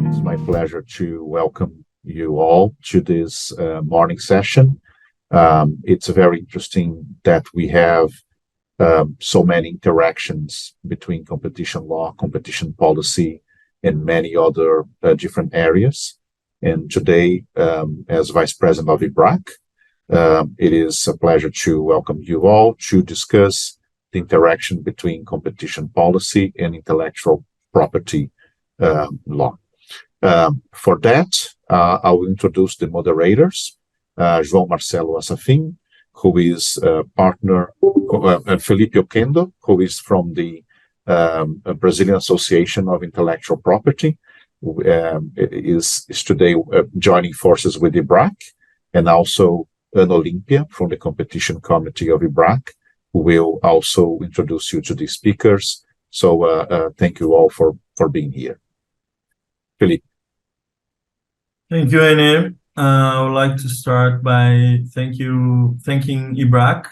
It's my pleasure to welcome you all to this morning session. It's very interesting that we have so many interactions between competition law, competition policy, and many other different areas. And today, as Vice President of IBRAC, it is a pleasure to welcome you all to discuss the interaction between competition policy and intellectual property law. For that, I will introduce the moderators, João, Marcelo, Assafim, who is a partner, Felipe Oquendo, who is from the Brazilian Association of Intellectual Property, is today joining forces with IBRAC, and also Olimpia from the Competition Committee of IBRAC, who will also introduce you to the speakers. So thank you all for being here. Felipe. Thank you, Renê. I would like to start by thanking IBRAC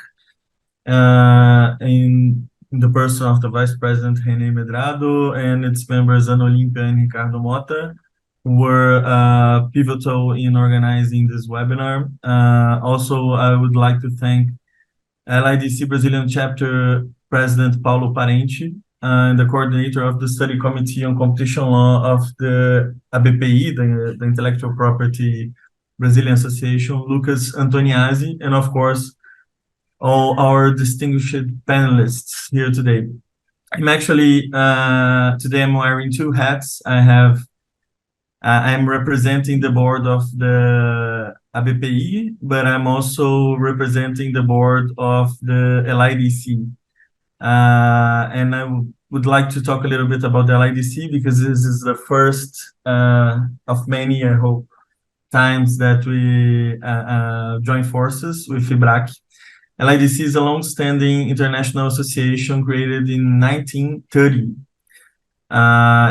in the person of the Vice President Renê Medrado and its members Olimpia and Ricardo Mota, who were pivotal in organizing this webinar. Also, I would like to thank LIDC Brazilian Chapter President Paulo Parente, and the coordinator of the Study Committee on Competition Law of the ABPI, the Intellectual Property Brazilian Association, Lucas Antoniazzi, and of course, all our distinguished panelists here today. I'm actually, today I'm wearing two hats. I'm representing the board of the ABPI, but I'm also representing the board of the LIDC. And I would like to talk a little bit about the LIDC because this is the first of many, I hope, times that we join forces with IBRAC. LIDC is a long-standing international association created in 1930.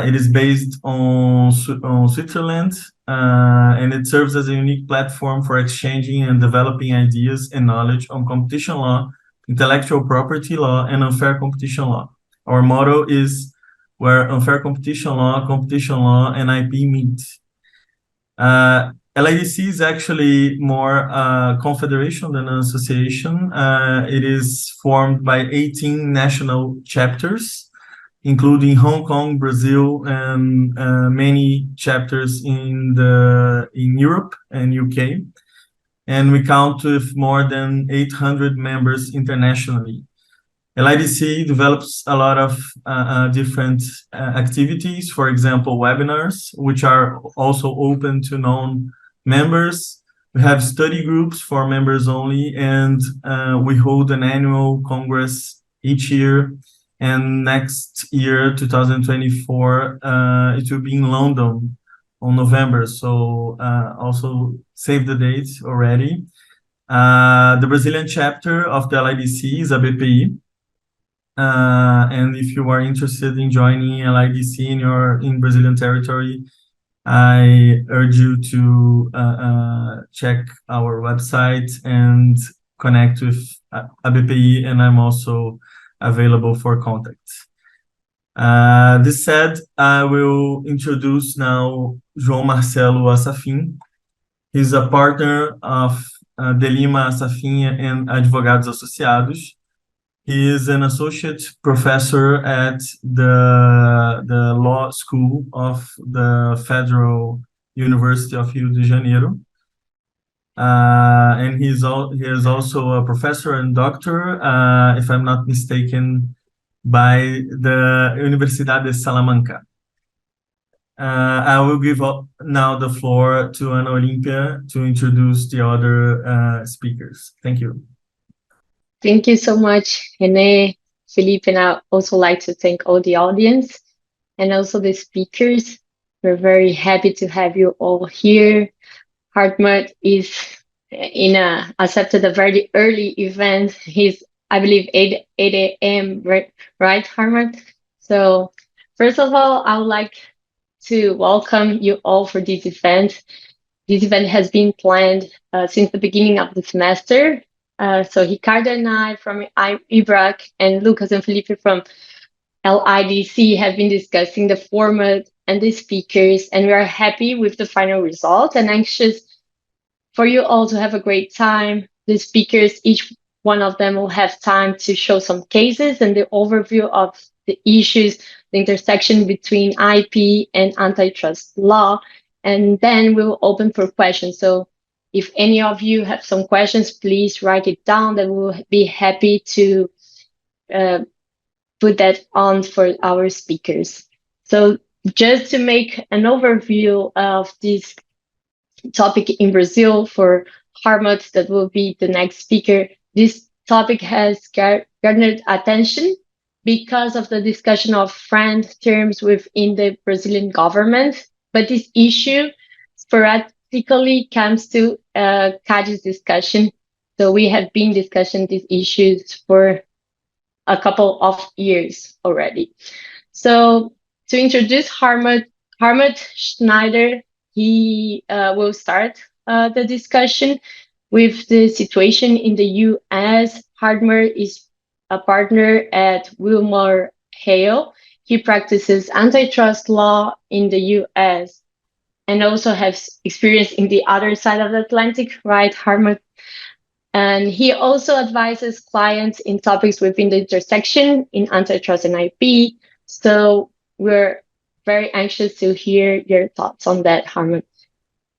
It is based on Switzerland, and it serves as a unique platform for exchanging and developing ideas and knowledge on competition law, intellectual property law, and unfair competition law. Our motto is where unfair competition law, and IP meet. LIDC is actually more a confederation than an association. It is formed by 18 national chapters, including Hong Kong, Brazil, and many chapters in Europe and UK. And we count with more than 800 members internationally. LIDC develops a lot of different activities, for example, webinars, which are also open to non-members. We have study groups for members only, and we hold an annual congress each year. And next year, 2024, it will be in London on November, so also save the date already. The Brazilian chapter of the LIDC is ABPI, and if you are interested in joining LIDC in Brazilian territory, I urge you to check our website and connect with ABPI, and I'm also available for contact. This said, I will introduce now João Marcelo Assafim. He's a partner of the Lima, Assafim and Advogados Associados. He is an associate professor at the law school of the Federal University of Rio de Janeiro. And he is also a professor and doctor, if I'm not mistaken, by the Universidad de Salamanca. I will give up now the floor to Olimpia to introduce the other speakers. Thank you. Thank you so much, Renê, Felipe, and I also like to thank all the audience and also the speakers. We're very happy to have you all here. Hartmut is accepted a very early event. He's, I believe, 8 a.m., right, Hartmut? So first of all, I would like to welcome you all for this event. This event has been planned since the beginning of the semester. So Ricardo and I from IBRAC and Lucas and Felipe from LIDC have been discussing the format and the speakers, and we are happy with the final result and anxious for you all to have a great time. The speakers, each one of them will have time to show some cases and the overview of the issues, the intersection between IP and antitrust law, and then we'll open for questions. So if any of you have some questions, please write it down, and we'll be happy to put that on for our speakers. So just to make an overview of this topic in Brazil for Hartmut, that will be the next speaker, this topic has garnered attention because of the discussion of friend terms within the Brazilian government, but this issue sporadically comes to CADE's discussion. So we have been discussing these issues for a couple of years already. So to introduce Hartmut Schneider, he will start the discussion with the situation in the US. Hartmut is a partner at Wilmer, Hale. He practices antitrust law in the US and also has experience in the other side of the Atlantic, right, Hartmut? And he also advises clients in topics within the intersection in antitrust and IP. So we're very anxious to hear your thoughts on that, Hartmut.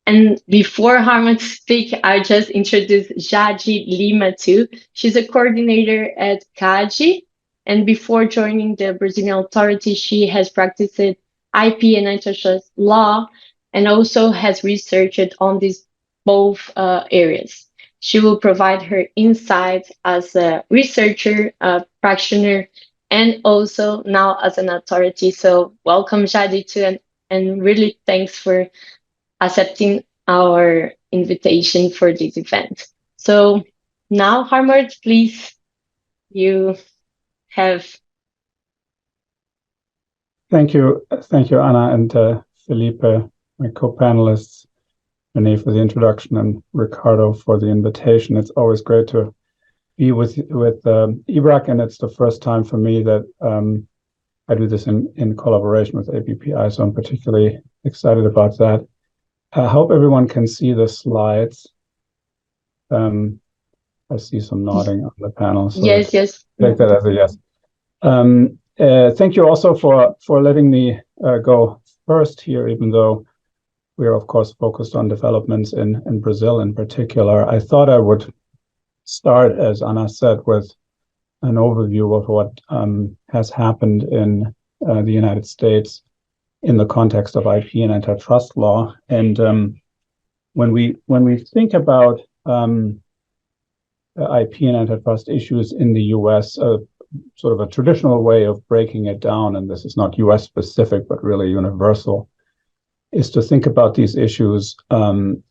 And before Hartmut speak, I just introduced Jade Lima too. She's a coordinator at CADE. And before joining the Brazilian authority, she has practiced IP and antitrust law and also has researched on these both areas. She will provide her insights as a researcher, a practitioner, and also now as an authority. So welcome, Jade, too, and really thanks for accepting our invitation for this event. So now, Hartmut, please, you have. Thank you, Anna, and Felipe, my co-panelists, Renee for the introduction, and Ricardo for the invitation. It's always great to be with IBRAC, and it's the first time for me that I do this in collaboration with ABPI, so I'm particularly excited about that. I hope everyone can see the slides. I see some nodding on the panel. So yes. Take that as a yes. Thank you also for letting me go first here, even though we are, of course, focused on developments in Brazil in particular. I thought I would start, as Anna said, with an overview of what has happened in the United States in the context of IP and antitrust law. And when we think about IP and antitrust issues in the US, sort of a traditional way of breaking it down, and this is not US specific, but really universal, is to think about these issues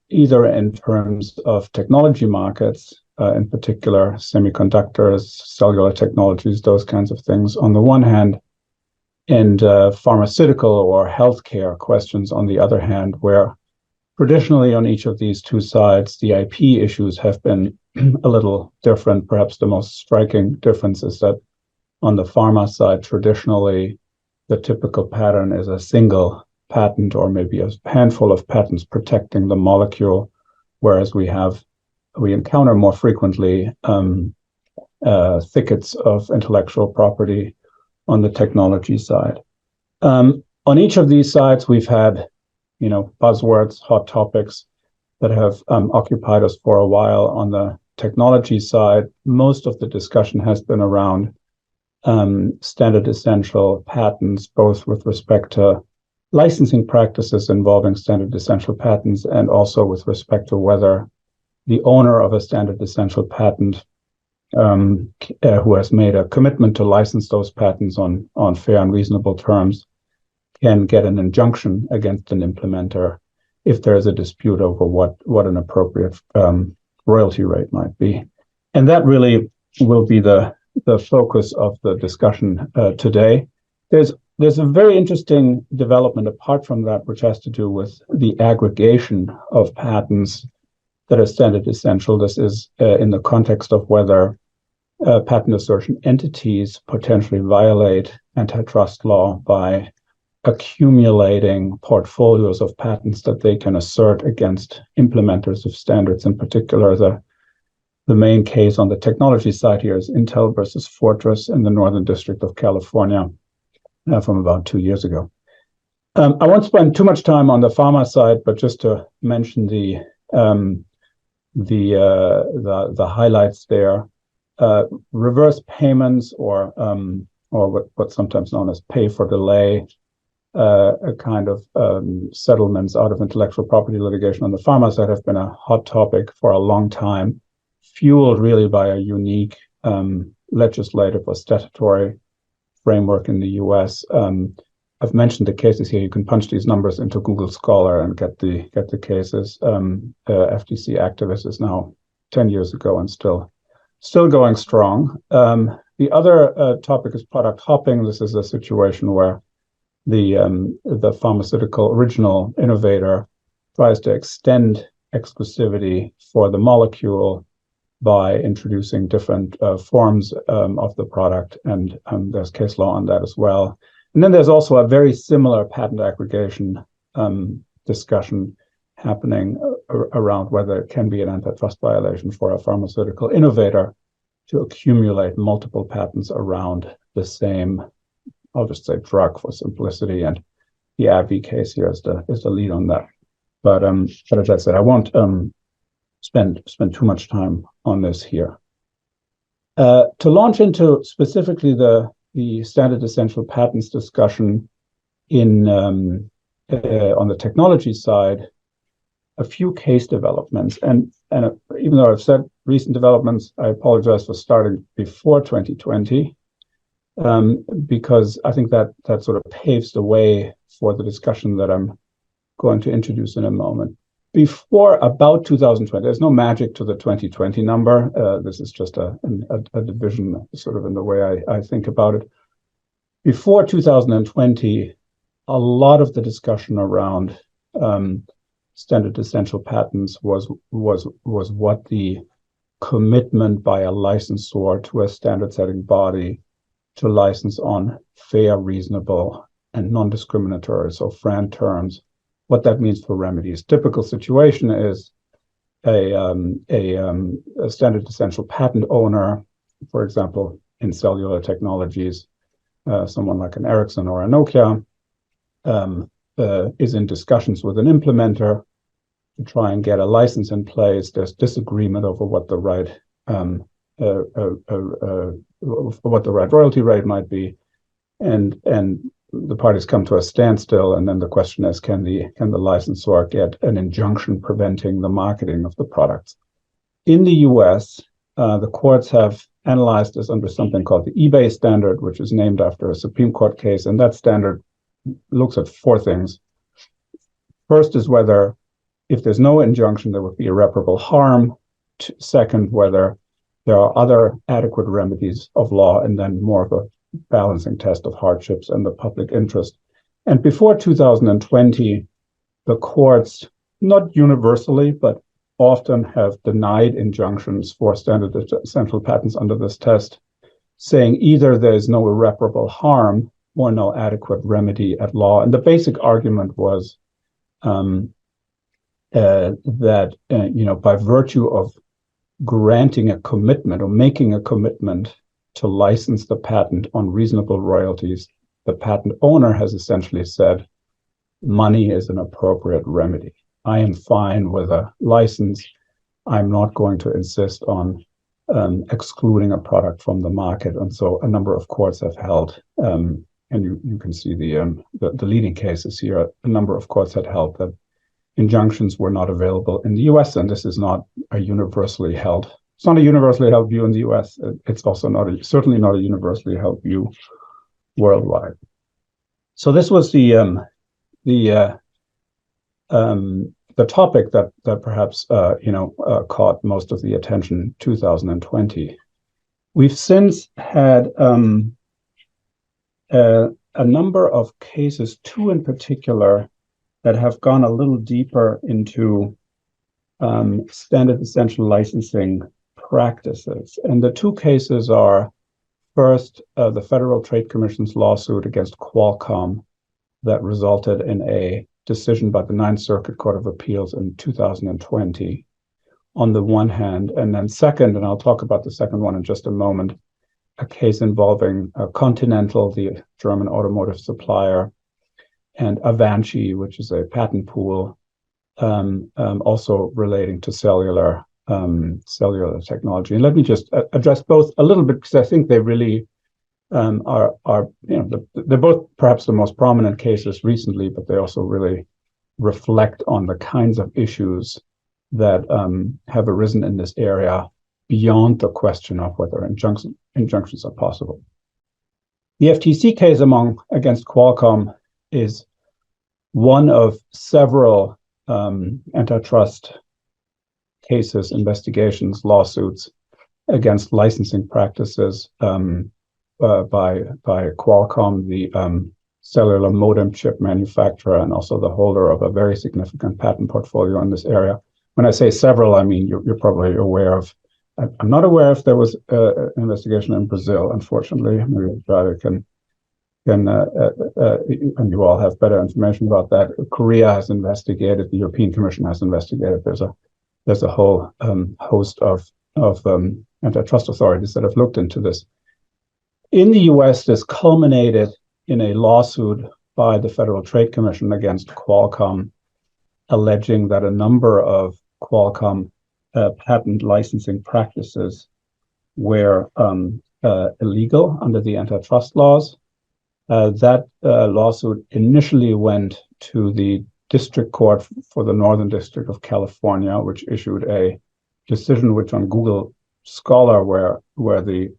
either in terms of technology markets, in particular semiconductors, cellular technologies, those kinds of things on the one hand, and pharmaceutical or healthcare questions on the other hand, where traditionally on each of these two sides, the IP issues have been a little different. Perhaps the most striking difference is that on the pharma side, traditionally, the typical pattern is a single patent or maybe a handful of patents protecting the molecule, whereas we encounter more frequently thickets of intellectual property on the technology side. On each of these sides, we've had, buzzwords, hot topics that have occupied us for a while. On the technology side, most of the discussion has been around standard essential patents, both with respect to licensing practices involving standard essential patents and also with respect to whether the owner of a standard essential patent who has made a commitment to license those patents on fair and reasonable terms can get an injunction against an implementer if there is a dispute over what an appropriate royalty rate might be. And that really will be the focus of the discussion today. There's a very interesting development apart from that, which has to do with the aggregation of patents that are standard essential. This is in the context of whether patent assertion entities potentially violate antitrust law by accumulating portfolios of patents that they can assert against implementers of standards. In particular, the main case on the technology side here is Intel versus Fortress in the Northern District of California from about 2 years ago. I won't spend too much time on the pharma side, but just to mention the highlights there. Reverse payments, or what's sometimes known as pay for delay, a kind of settlements out of intellectual property litigation on the pharma side have been a hot topic for a long time, fueled really by a unique legislative or statutory framework in the US. I've mentioned the cases here. You can punch these numbers into Google Scholar and get the cases. FTC activist is now 10 years ago and still going strong. The other topic is product hopping. This is a situation where the pharmaceutical original innovator tries to extend exclusivity for the molecule by introducing different forms of the product, and there's case law on that as well. And then there's also a very similar patent aggregation discussion happening around whether it can be an antitrust violation for a pharmaceutical innovator to accumulate multiple patents around the same, I'll just say, drug for simplicity, and the AbbVie case here is the lead on that. But as I said, I won't spend too much time on this here. To launch into specifically the standard essential patents discussion on the technology side, a few case developments, and even though I've said recent developments, I apologize for starting before 2020, because I think that sort of paves the way for the discussion that I'm going to introduce in a moment. Before about 2020, there's no magic to the 2020 number. This is just a division sort of in the way I think about it. Before 2020, a lot of the discussion around standard essential patents was what the commitment by a licensor to a standard setting body to license on fair, reasonable, and non-discriminatory, so FRAND terms, what that means for remedies. Typical situation is a standard essential patent owner, for example, in cellular technologies, someone like an Ericsson or a Nokia, is in discussions with an implementer to try and get a license in place. There's disagreement over what the right royalty rate might be, and the parties come to a standstill, and then the question is, can the licensor get an injunction preventing the marketing of the products? In the US, the courts have analyzed this under something called the eBay standard, which is named after a Supreme Court case, and that standard looks at four things. First is whether, if there's no injunction, there would be irreparable harm. Second, whether there are other adequate remedies of law, and then more of a balancing test of hardships and the public interest. And before 2020, the courts, not universally, but often have denied injunctions for standard essential patents under this test, saying either there is no irreparable harm or no adequate remedy at law. And the basic argument was that by virtue of granting a commitment or making a commitment to license the patent on reasonable royalties, the patent owner has essentially said, money is an appropriate remedy. I am fine with a license. I'm not going to insist on excluding a product from the market. And so a number of courts have held, and you can see the leading cases here, a number of courts had held that injunctions were not available in the US, and this is not a universally held. It's not a universally held view in the US. It's also certainly not a universally held view worldwide. So this was the topic that perhaps caught most of the attention in 2020. We've since had a number of cases, two in particular, that have gone a little deeper into standard essential licensing practices. And the two cases are, first, the Federal Trade Commission's lawsuit against Qualcomm that resulted in a decision by the Ninth Circuit Court of Appeals in 2020 on the one hand, and then second, and I'll talk about the second one in just a moment, a case involving Continental, the German automotive supplier, and Avanci, which is a patent pool, also relating to cellular technology. And let me just address both a little bit, because I think they really are they're both perhaps the most prominent cases recently, but they also really reflect on the kinds of issues that have arisen in this area beyond the question of whether injunctions are possible. The FTC case against Qualcomm is one of several antitrust cases, investigations, lawsuits against licensing practices by Qualcomm, the cellular modem chip manufacturer, and also the holder of a very significant patent portfolio in this area. When I say several, I mean you're probably aware of. I'm not aware if there was an investigation in Brazil, unfortunately. Maybe Jade can and you all have better information about that. Korea has investigated. The European Commission has investigated. There's a whole host of antitrust authorities that have looked into this. In the US, this culminated in a lawsuit by the Federal Trade Commission against Qualcomm, alleging that a number of Qualcomm patent licensing practices were illegal under the antitrust laws. That lawsuit initially went to the District Court for the Northern District of California, which issued a decision which on Google Scholar, where the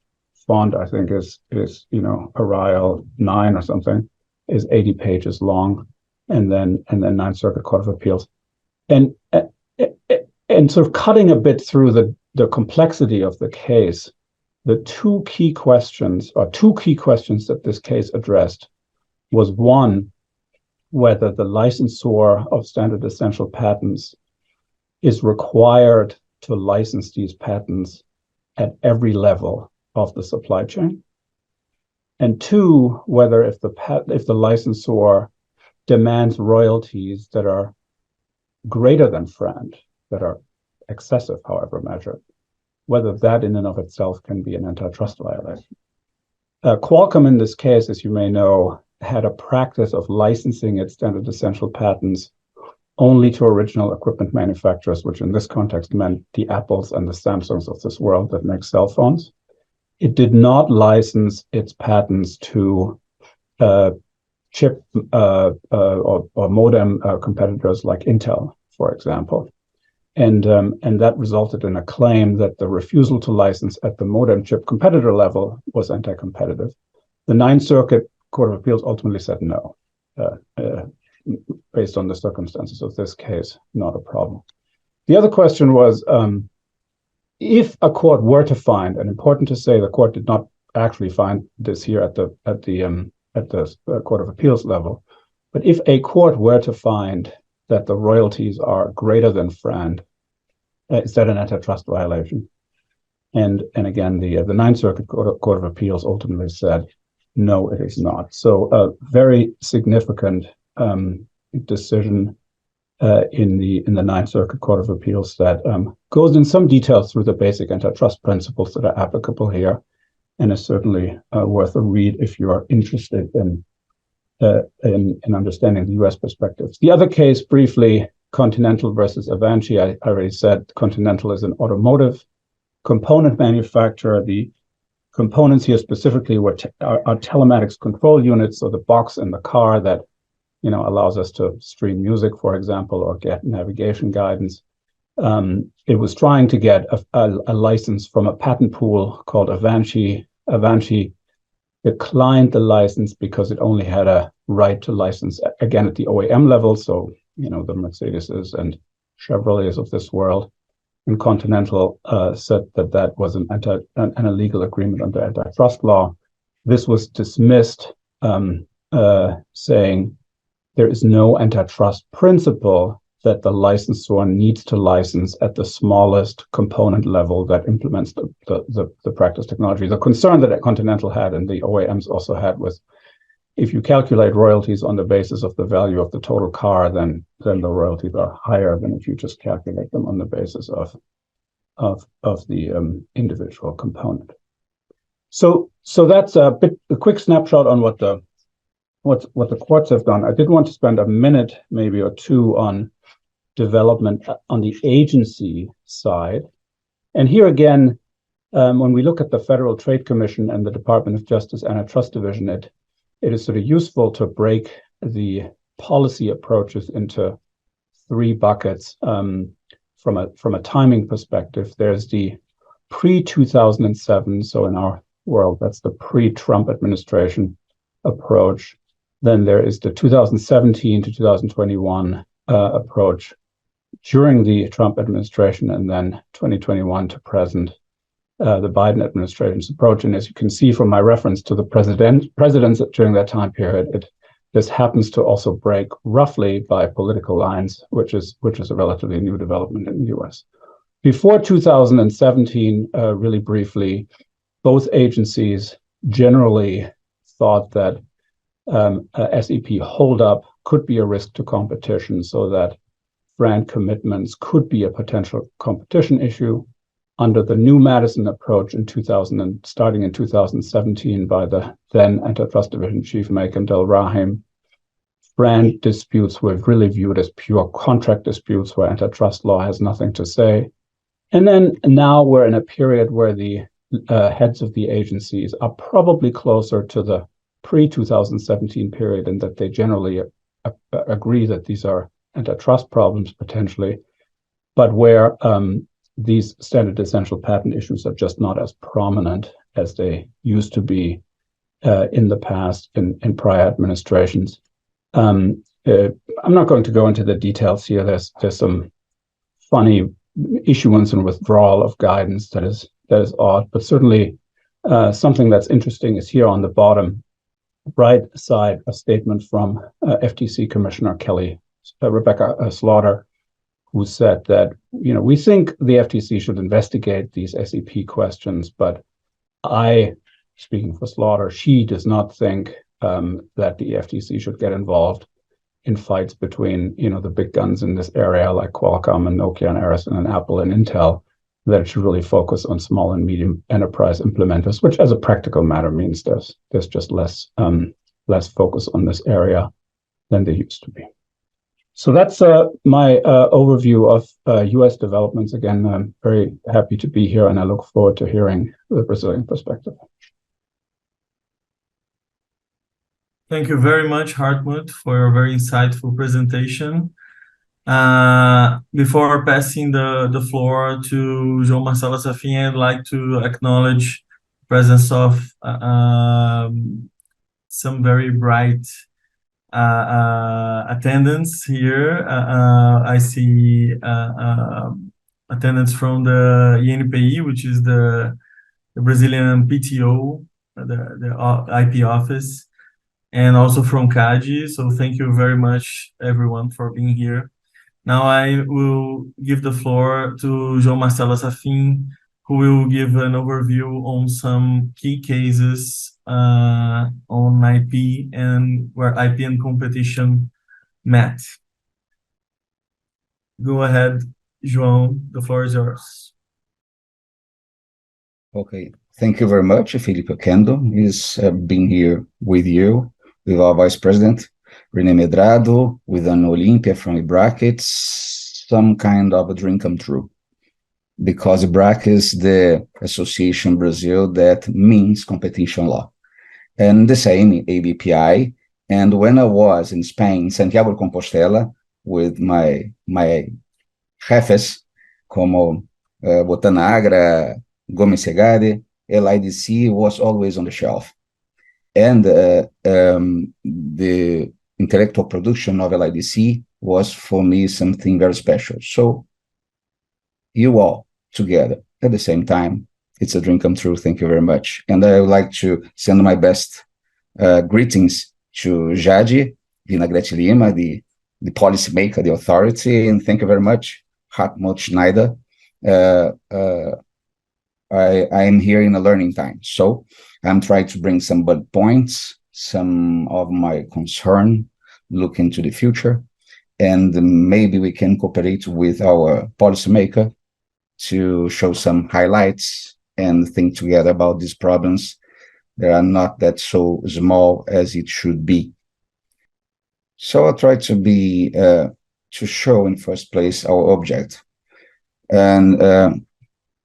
font I think is Arial 9 or something, is 80 pages long, and then Ninth Circuit Court of Appeals, and sort of cutting a bit through the complexity of the case. The two key questions that this case addressed was, one, whether the licensor of standard essential patents is required to license these patents at every level of the supply chain, and two, whether if the licensor demands royalties that are greater than friend, that are excessive, however measured, whether that in and of itself can be an antitrust violation. Qualcomm in this case, as you may know, had a practice of licensing its standard essential patents only to original equipment manufacturers, which in this context meant the Apples and the Samsungs of this world that make cell phones. It did not license its patents to chip or modem competitors like Intel, for example. And that resulted in a claim that the refusal to license at the modem chip competitor level was anti-competitive. The Ninth Circuit Court of Appeals ultimately said no, based on the circumstances of this case, not a problem. The other question was, if a court were to find, and important to say, the court did not actually find this here at the Court of Appeals level, but if a court were to find that the royalties are greater than friend, is that an antitrust violation? And again, the Ninth Circuit Court of Appeals ultimately said, no, it is not. So a very significant decision in the Ninth Circuit Court of Appeals that goes in some detail through the basic antitrust principles that are applicable here, and is certainly worth a read if you are interested in understanding the U.S. perspectives. The other case, briefly, Continental versus Avanci. I already said Continental is an automotive component manufacturer. The components here specifically are telematics control units, so the box in the car that allows us to stream music, for example, or get navigation guidance. It was trying to get a license from a patent pool called Avanci. Avanci declined the license because it only had a right to license, again, at the OEM level, so the Mercedeses and Chevrolets of this world. And Continental said that was an illegal agreement under antitrust law. This was dismissed, saying there is no antitrust principle that the licensor needs to license at the smallest component level that implements the practice technology. The concern that Continental had and the OEMs also had was if you calculate royalties on the basis of the value of the total car, then the royalties are higher than if you just calculate them on the basis of the individual component. So that's a quick snapshot on what the courts have done. I did want to spend a minute, maybe or two, on development on the agency side. And here again, when we look at the Federal Trade Commission and the Department of Justice Antitrust Division, it is sort of useful to break the policy approaches into three buckets. From a timing perspective, there's the pre-2007, so in our world, that's the pre-Trump administration approach. Then there is the 2017 to 2021 approach during the Trump administration, and then 2021 to present, the Biden administration's approach. And as you can see from my reference to the presidents during that time period, this happens to also break roughly by political lines, which is a relatively new development in the US. Before 2017, really briefly, both agencies generally thought that SEP holdup could be a risk to competition, so that brand commitments could be a potential competition issue. Under the new Madison approach starting in 2017 by the then Antitrust Division Chief Megan Del Rahim, brand disputes were really viewed as pure contract disputes where antitrust law has nothing to say. And then now we're in a period where the heads of the agencies are probably closer to the pre-2017 period, and that they generally agree that these are antitrust problems potentially, but where these standard essential patent issues are just not as prominent as they used to be in the past in prior administrations. I'm not going to go into the details here. There's some funny issuance and withdrawal of guidance that is odd, but certainly something that's interesting is here on the bottom right side, a statement from FTC Commissioner Rebecca Slaughter, who said that, we think the FTC should investigate these SEP questions, but speaking for Slaughter, she does not think that the FTC should get involved in fights between, the big guns in this area like Qualcomm and Nokia and Ericsson and Apple and Intel, that it should really focus on small and medium enterprise implementers, which as a practical matter means there's just less focus on this area than there used to be. So that's my overview of US developments. Again, I'm very happy to be here, and I look forward to hearing the Brazilian perspective. Thank you very much, Hartmut, for your very insightful presentation. Before passing the floor to João Marcelo Assafim, I'd like to acknowledge the presence of some very bright attendance here. I see attendance from the INPI, which is the Brazilian PTO, the IP office, and also from CADE. So thank you very much, everyone, for being here. Now I will give the floor to João Marcelo Assafim, who will give an overview on some key cases on IP and where IP and competition met. Go ahead, João, the floor is yours. Okay, thank you very much, Felipe Oquendo. He's being here with you, with our Vice President, Renê Medrado, with an Olimpia from IBRAC. It's some kind of a dream come true, because IBRAC is the association in Brazil that means competition law. And the same in ABPI. And when I was in Spain, Santiago de Compostela, with my jefes, como Botanagra, Gomes Segade, LIDC was always on the shelf. And the intellectual production of LIDC was for me something very special. So you all together at the same time, it's a dream come true. Thank you very much. And I would like to send my best greetings to Jade, Vinagre Lima, the policymaker, the authority, and thank you very much, Hartmut, Schneider. I am here in a learning time, so I'm trying to bring some bullet points some of my concern, look into the future, and maybe we can cooperate with our policymaker to show some highlights and think together about these problems that are not that so small as it should be. So I'll try to be, to show in first place our object. And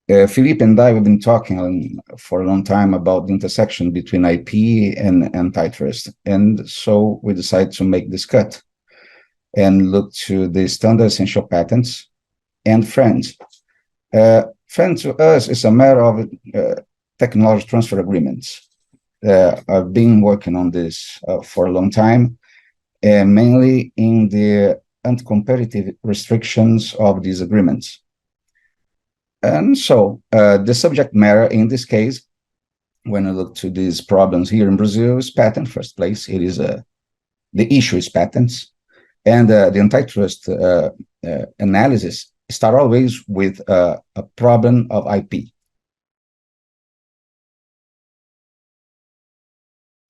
Felipe and I have been talking for a long time about the intersection between IP and antitrust. And so we decided to make this cut and look to the standard essential patents and friends. Friends to us is a matter of technology transfer agreements. I've been working on this for a long time, mainly in the anti-competitive restrictions of these agreements. And so the subject matter in this case, when I look to these problems here in Brazil, is patent first place. It is the issue is patents, and the antitrust analysis start always with a problem of IP.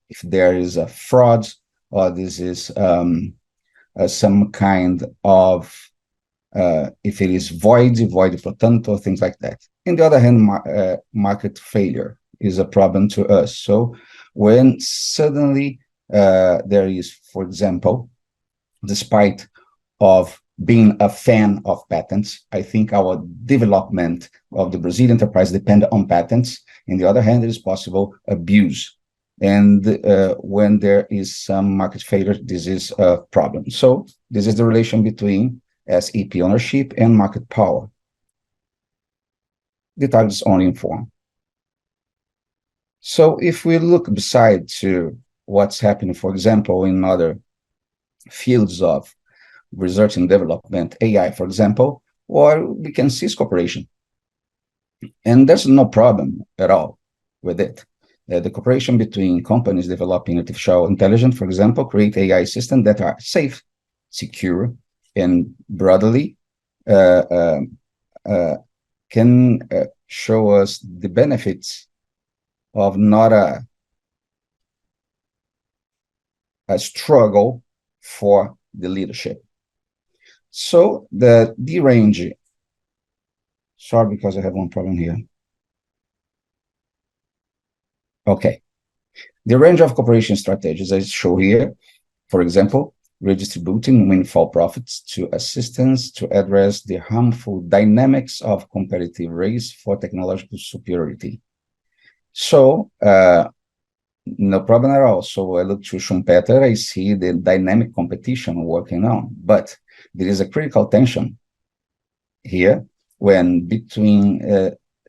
If there is a fraud, or this is some kind of if it is void pro tanto, things like that. On the other hand, market failure is a problem to us. So when suddenly there is, for example, despite of being a fan of patents, I think our development of the Brazilian enterprise depend on patents. On the other hand, it is possible abuse. And when there is some market failure, this is a problem. So this is the relation between SEP ownership and market power. The target is only informed. So if we look beside to what's happening, for example, in other fields of research and development, AI, for example, or we can seize cooperation. And there's no problem at all with it. The cooperation between companies developing artificial intelligence, for example, create AI systems that are safe, secure, and broadly can show us the benefits of not a struggle for the leadership. So the range, sorry, because I have one problem here. Okay, the range of cooperation strategies I show here, for example, redistributing windfall profits to assistance to address the harmful dynamics of competitive race for technological superiority. So, no problem at all. So I look to Schumpeter, I see the dynamic competition working on, but there is a critical tension here when between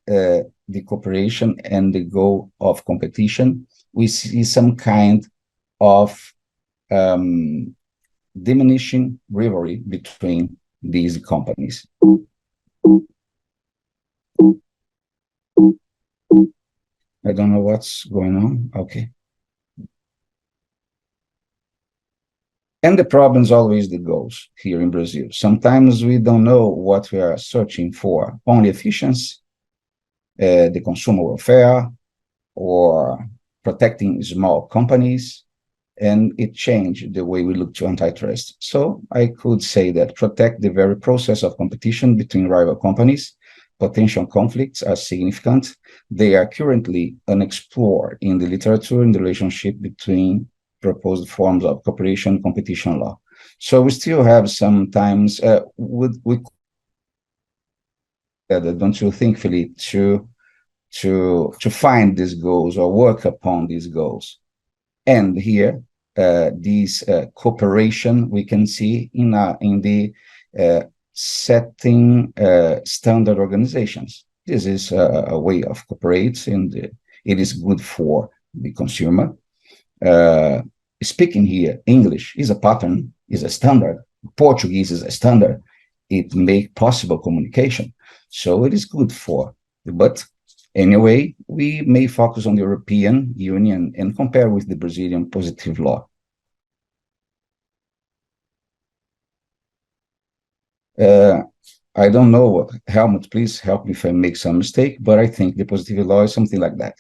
the cooperation and the goal of competition, we see some kind of diminishing rivalry between these companies. I don't know what's going on. Okay. And the problem is always the goals here in Brazil. Sometimes we don't know what we are searching for, only efficiency, the consumer welfare, or protecting small companies, and it changed the way we look to antitrust. So I could say that protect the very process of competition between rival companies. Potential conflicts are significant. They are currently unexplored in the literature in the relationship between proposed forms of cooperation, competition law. So we still have sometimes, don't you think, Felipe, to find these goals or work upon these goals? And here, this cooperation we can see in the setting standard organizations. This is a way of cooperating, and it is good for the consumer. Speaking here, English is a pattern, is a standard. Portuguese is a standard. It makes possible communication. So it is good for, but anyway, we may focus on the European Union and compare with the Brazilian positive law. I don't know, Hartmut, please help me if I make some mistake, but I think the positive law is something like that.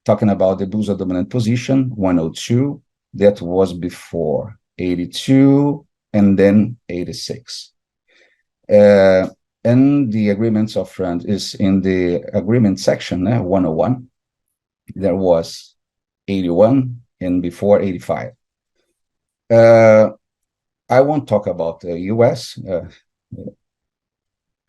talking about the Busa dominant position, 102, that was before 82, and then 86. And the agreements of friends is in the agreement section, 101. There was 81 and before 85. I won't talk about the US.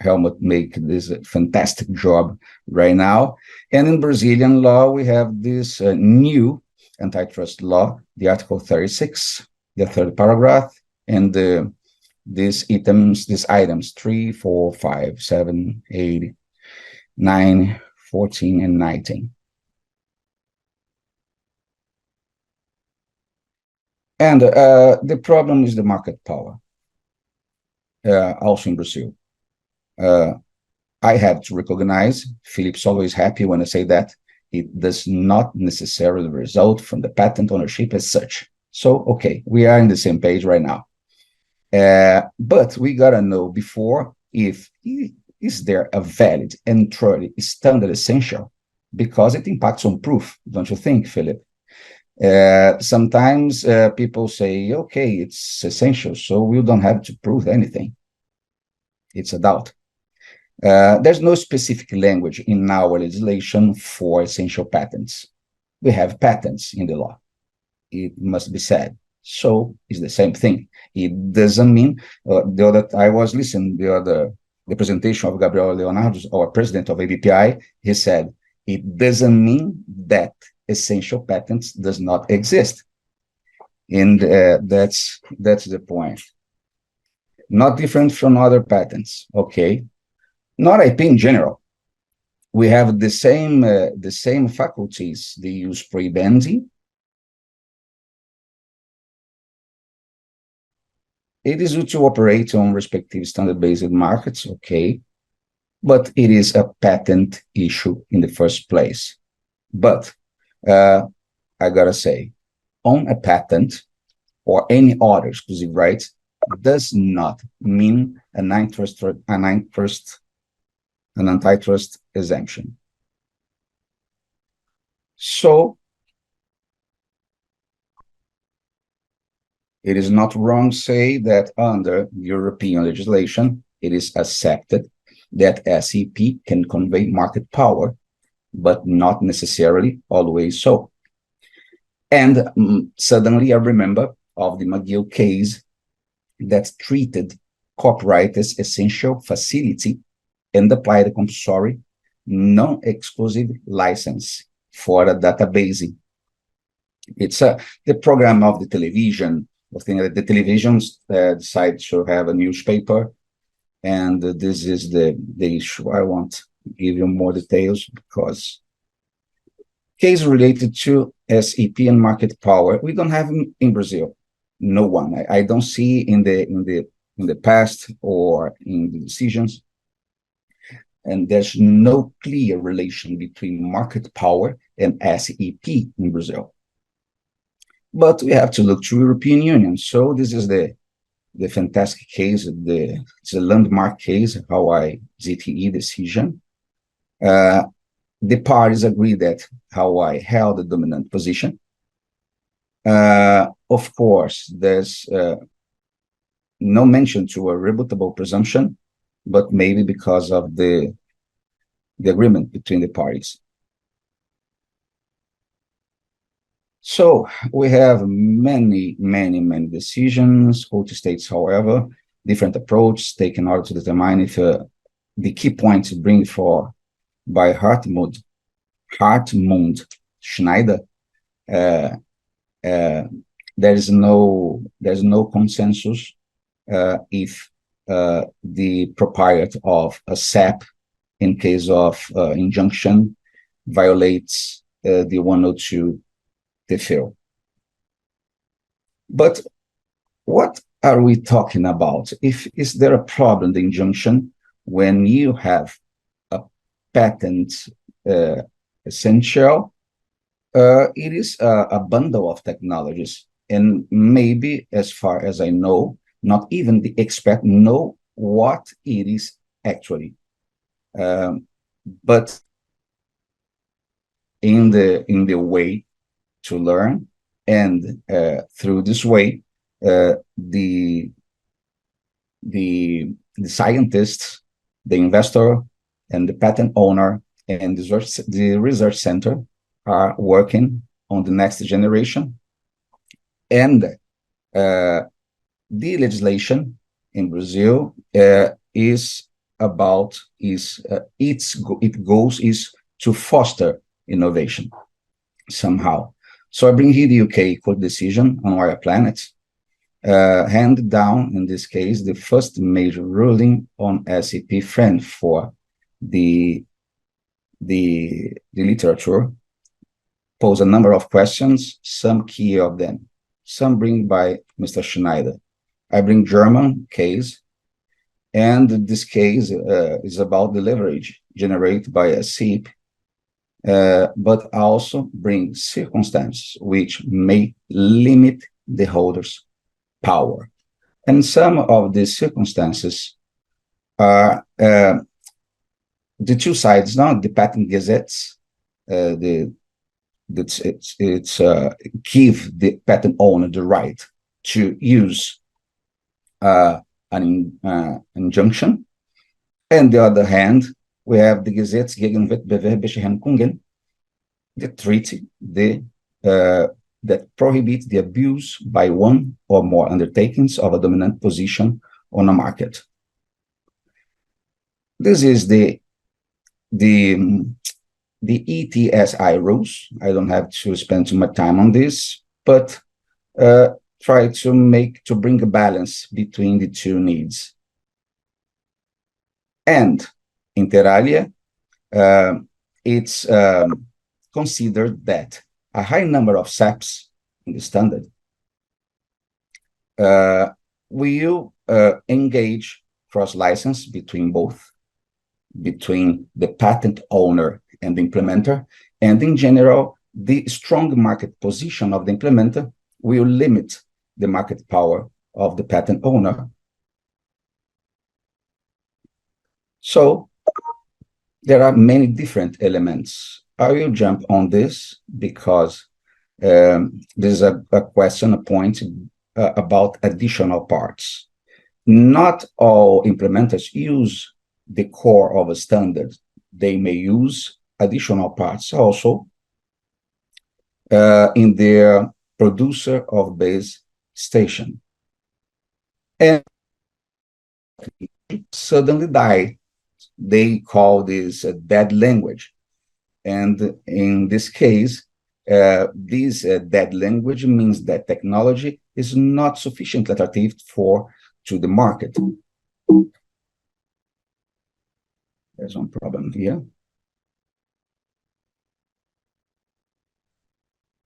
Hartmut make this fantastic job right now. And in Brazilian law, we have this new antitrust law, the Article 36, the third paragraph, and these items 3, 4, 5, 7, 8, 9, 14, and 19. And the problem is the market power, also in Brazil. I have to recognize, Felipe's always happy when I say that, it does not necessarily result from the patent ownership as such. So, okay, we are in the same page right now. But we gotta know before if is there a valid and truly standard essential, because it impacts on proof, don't you think, Felipe? Sometimes people say, okay, it's essential, so we don't have to prove anything. It's a doubt. There's no specific language in our legislation for essential patents. We have patents in the law. It must be said. So it's the same thing. It doesn't mean, I was listening the presentation of Gabriel Leonardo, our president of ABPI, he said, it doesn't mean that essential patents does not exist. And that's the point. Not different from other patents, okay? Not IP in general. We have the same faculties. They use pre-bending. It is used to operate on respective standard-based markets, okay? But it is a patent issue in the first place. But I gotta say, on a patent or any other exclusive rights does not mean an antitrust exemption. So it is not wrong to say that under European legislation, it is accepted that SEP can convey market power, but not necessarily always so. And suddenly I remember of the McGill case that treated copyright as essential facility and applied a compulsory non-exclusive license for a database. It's the program of the television. I think the televisions decide to have a newspaper, and this is the issue. I won't give you more details because case related to SEP and market power, we don't have in Brazil. No one. I don't see in the past or in the decisions. And there's no clear relation between market power and SEP in Brazil. But we have to look to European Union. So this is the fantastic case, it's a landmark case, Hawaii ZTE decision. The parties agree that Hawaii held the dominant position. Of course, there's no mention to a rebuttable presumption, but maybe because of the agreement between the parties. So we have many decisions. Both states, however, different approach taken in order to determine if the key points bring for by Hartmut, Schneider. There's no consensus if the proprietor of a SAP in case of injunction violates the 102 TFL. But what are we talking about? Is there a problem, the injunction, when you have a patent essential? It is a bundle of technologies, and maybe, as far as I know, not even the expert know what it is actually. But in the way to learn, and through this way, the scientists, the investor, and the patent owner and the research center are working on the next generation. And the legislation in Brazil its goals is to foster innovation somehow. So I bring here the UK Court decision on Wire Planet, handed down, in this case, the first major ruling on SAP friend for the literature, pose a number of questions, some key of them. Some bring by Mr. Schneider. I bring German case, and this case is about the leverage generated by a SIP, but also bring circumstances which may limit the holder's power. And some of these circumstances are the two sides, not the patent gazettes, give the patent owner the right to use an injunction. And the other hand, we have the Gesetz gegen Wettbewerbsbeschränkungen, the treaty that prohibits the abuse by one or more undertakings of a dominant position on a market. This is the ETSI rules. I don't have to spend too much time on this, but try to bring a balance between the two needs. And inter alia, it's considered that a high number of SAPs in the standard will engage cross-license between the patent owner and the implementer, and in general, the strong market position of the implementer will limit the market power of the patent owner. So there are many different elements. I will jump on this because there's a question, a point about additional parts. Not all implementers use the core of a standard. They may use additional parts also in their producer of base station. And suddenly die. They call this a dead language. And in this case, this dead language means that technology is not sufficiently attractive to the market. There's one problem here.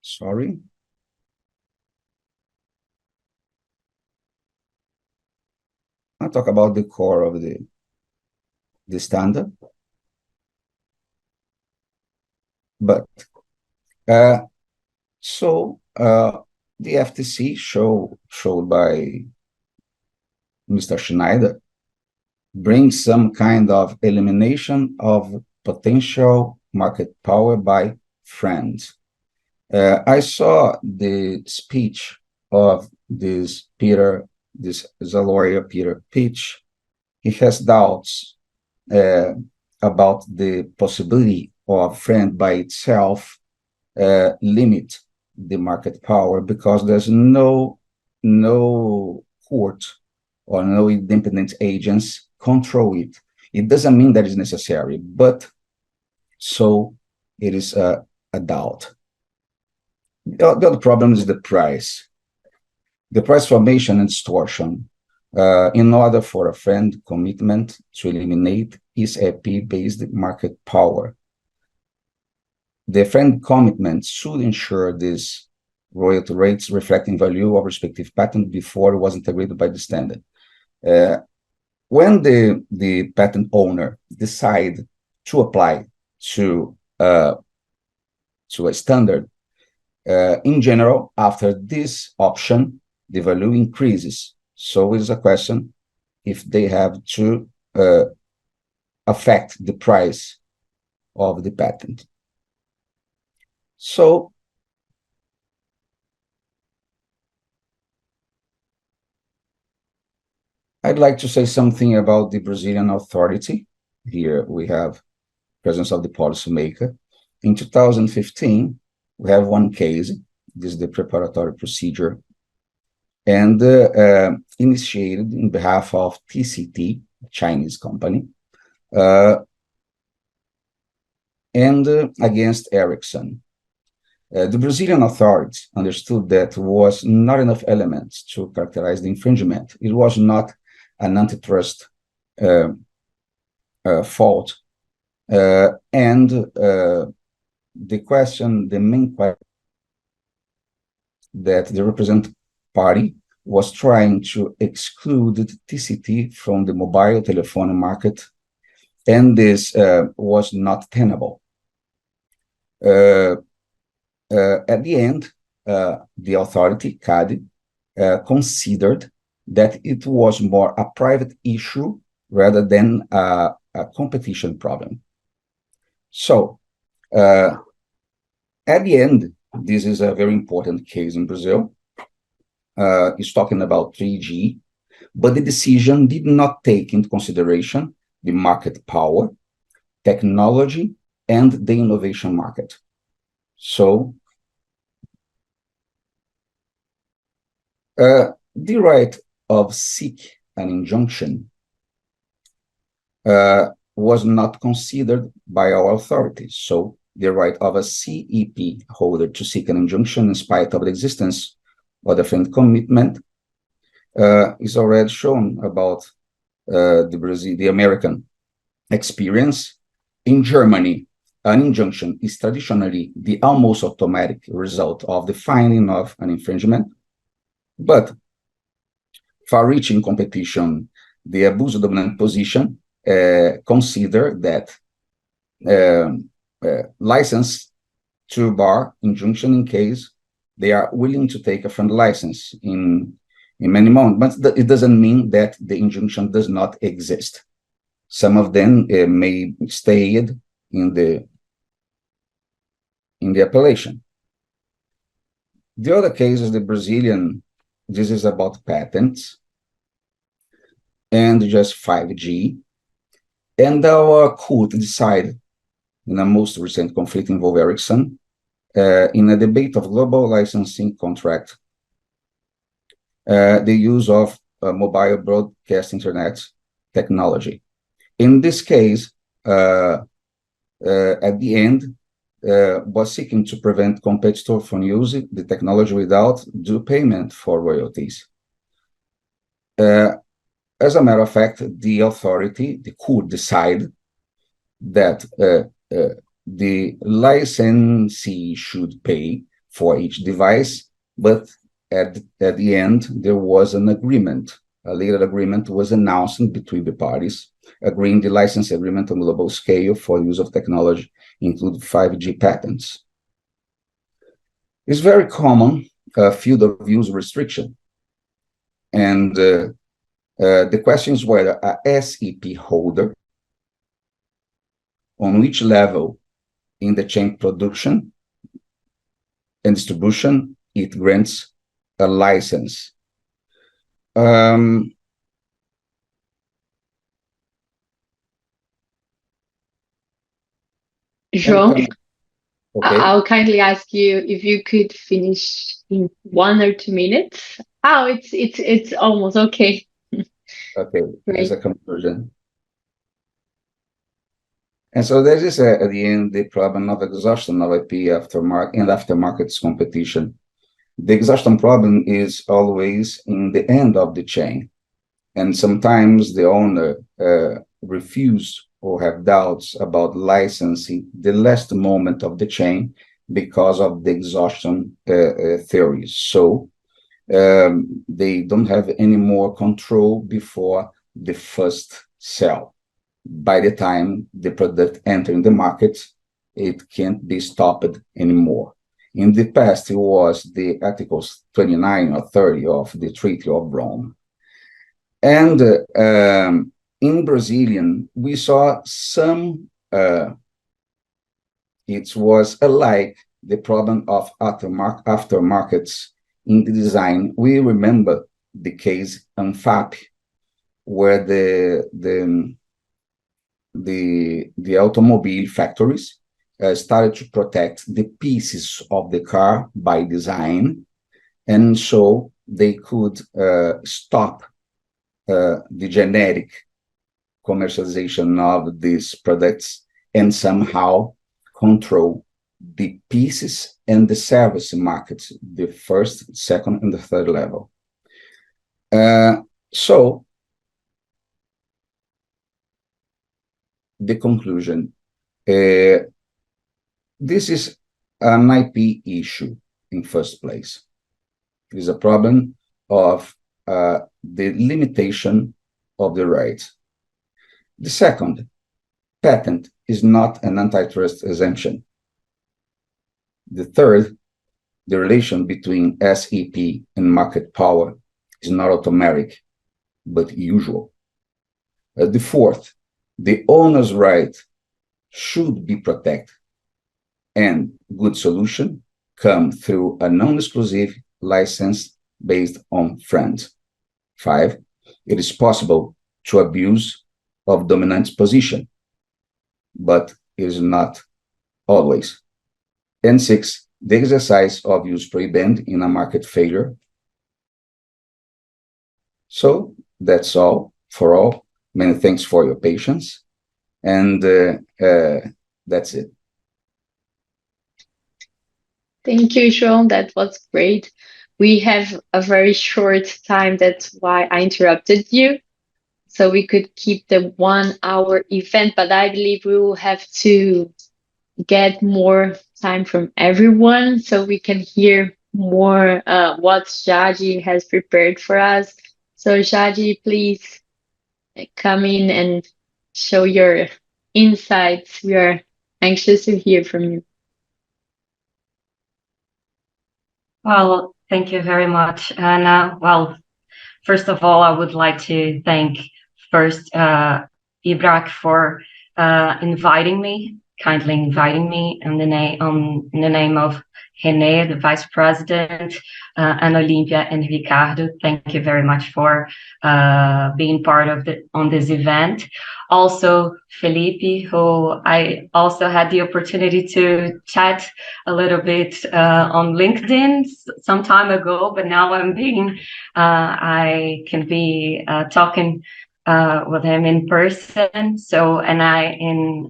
Sorry. I'll talk about the core of the standard. But so the FTC showed by Mr. Schneider brings some kind of elimination of potential market power by friends. I saw the speech of this is a lawyer, Peter Pitch. He has doubts about the possibility of friend by itself limit the market power because there's no court or no independent agents control it. It doesn't mean that it's necessary, but so it is a doubt. The other problem is the price. The price formation and distortion. In order for a friend commitment to eliminate SAP-based market power, the friend commitment should ensure these royalty rates reflecting value of respective patent before it was integrated by the standard. When the patent owner decide to apply to a standard, in general, after this option, the value increases. So it's a question if they have to affect the price of the patent. So I'd like to say something about the Brazilian authority. Here we have presence of the policymaker. In 2015, we have one case. This is the preparatory procedure, and initiated in behalf of TCT, a Chinese company, and against Ericsson. The Brazilian authorities understood that there was not enough elements to characterize the infringement. It was not an antitrust fault. And the main question that the represented party was trying to exclude TCT from the mobile telephone market, and this was not tenable. At the end, the authority, CADE, considered that it was more a private issue rather than a competition problem. So, at the end, this is a very important case in Brazil. It's talking about 3G, but the decision did not take into consideration the market power, technology, and the innovation market. So, the right of seek an injunction was not considered by our authorities. So the right of a CEP holder to seek an injunction in spite of the existence of the friend commitment is already shown about the American experience. In Germany, an injunction is traditionally the almost automatic result of the finding of an infringement, but far-reaching competition, the abuse of dominant position, consider that license to bar injunction in case they are willing to take a friend license in many moments, but it doesn't mean that the injunction does not exist. Some of them may stay in the appellation. The other case is the Brazilian. This is about patents and just 5G. And our court decided in a most recent conflict involving Ericsson in a debate of global licensing contract, the use of mobile broadcast internet technology. In this case, at the end, was seeking to prevent competitor from using the technology without due payment for royalties. As a matter of fact, the authority, the court, decided that the licensee should pay for each device, but at the end, there was an agreement. A later agreement was announced between the parties, agreeing the license agreement on global scale for use of technology, include 5G patents. It's very common field of use restriction. And the question is whether a SEP holder, on which level in the chain production and distribution it grants a license. João, okay. I'll kindly ask you if you could finish in 1 or 2 minutes. Oh, it's almost okay. Okay, Great. as a conclusion. And so there is at the end the problem of exhaustion of IP aftermarket competition. The exhaustion problem is always in the end of the chain, and sometimes the owner refuse or have doubts about licensing the last moment of the chain because of the exhaustion theories. So they don't have any more control before the first sell. By the time the product enters the market, it can't be stopped anymore. In the past, it was the Articles 29 or 30 of the Treaty of Rome. And in Brazilian, we saw some, it was alike the problem of aftermarkets in the design. We remember the case ANFAP, where the automobile factories started to protect the pieces of the car by design, and so they could stop the generic commercialization of these products and somehow control the pieces and the service markets, the first, second, and the third level. So the conclusion, this is an IP issue in first place. It is a problem of the limitation of the rights. The second, patent is not an antitrust exemption. The third, the relation between SEP and market power is not automatic, but usual. The fourth, the owner's right should be protected, and good solution come through a non-exclusive license based on friends. 5, it is possible to abuse of dominant position, but it is not always. And 6, the exercise of use prohibit in a market failure. So that's all for all. Many thanks for your patience, and that's it. Thank you, João. That was great. We have a very short time. That's why I interrupted you. So we could keep the 1-hour event, but I believe we will have to get more time from everyone so we can hear more what Jade has prepared for us. So Jade, please come in and show your insights. We are anxious to hear from you. Well, thank you very much. And well, first of all, I would like to thank first IBRAC for kindly inviting me in the name of Renê, the Vice President, and Olimpia and Ricardo. Thank you very much for being part of on this event. Also, Felipe, who I also had the opportunity to chat a little bit on LinkedIn some time ago, but now I can be talking with him in person. So, and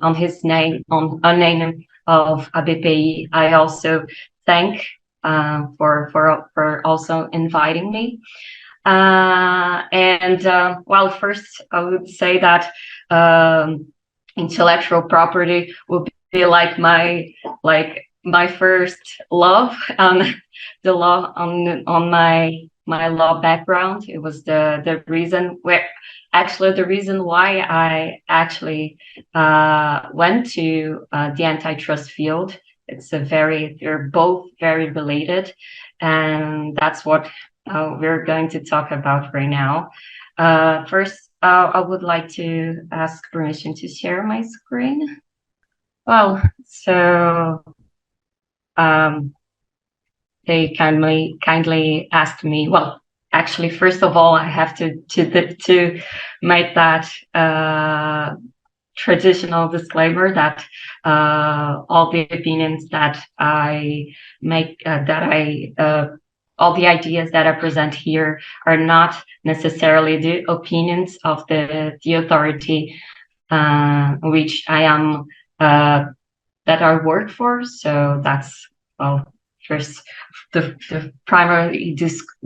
on his name, on a name of ABPI, I also thank for also inviting me. Well, first I would say that intellectual property will be like my first love, the law on my law background. It was the reason why I actually went to the antitrust field. They're both very related, and that's what we're going to talk about right now. First, I would like to ask permission to share my screen. Well, so they kindly asked me. Well, actually, first of all, I have to make that traditional disclaimer that all the opinions that I make, all the ideas that I present here are not necessarily the opinions of the authority which I am that I work for. So that's, well, first the primary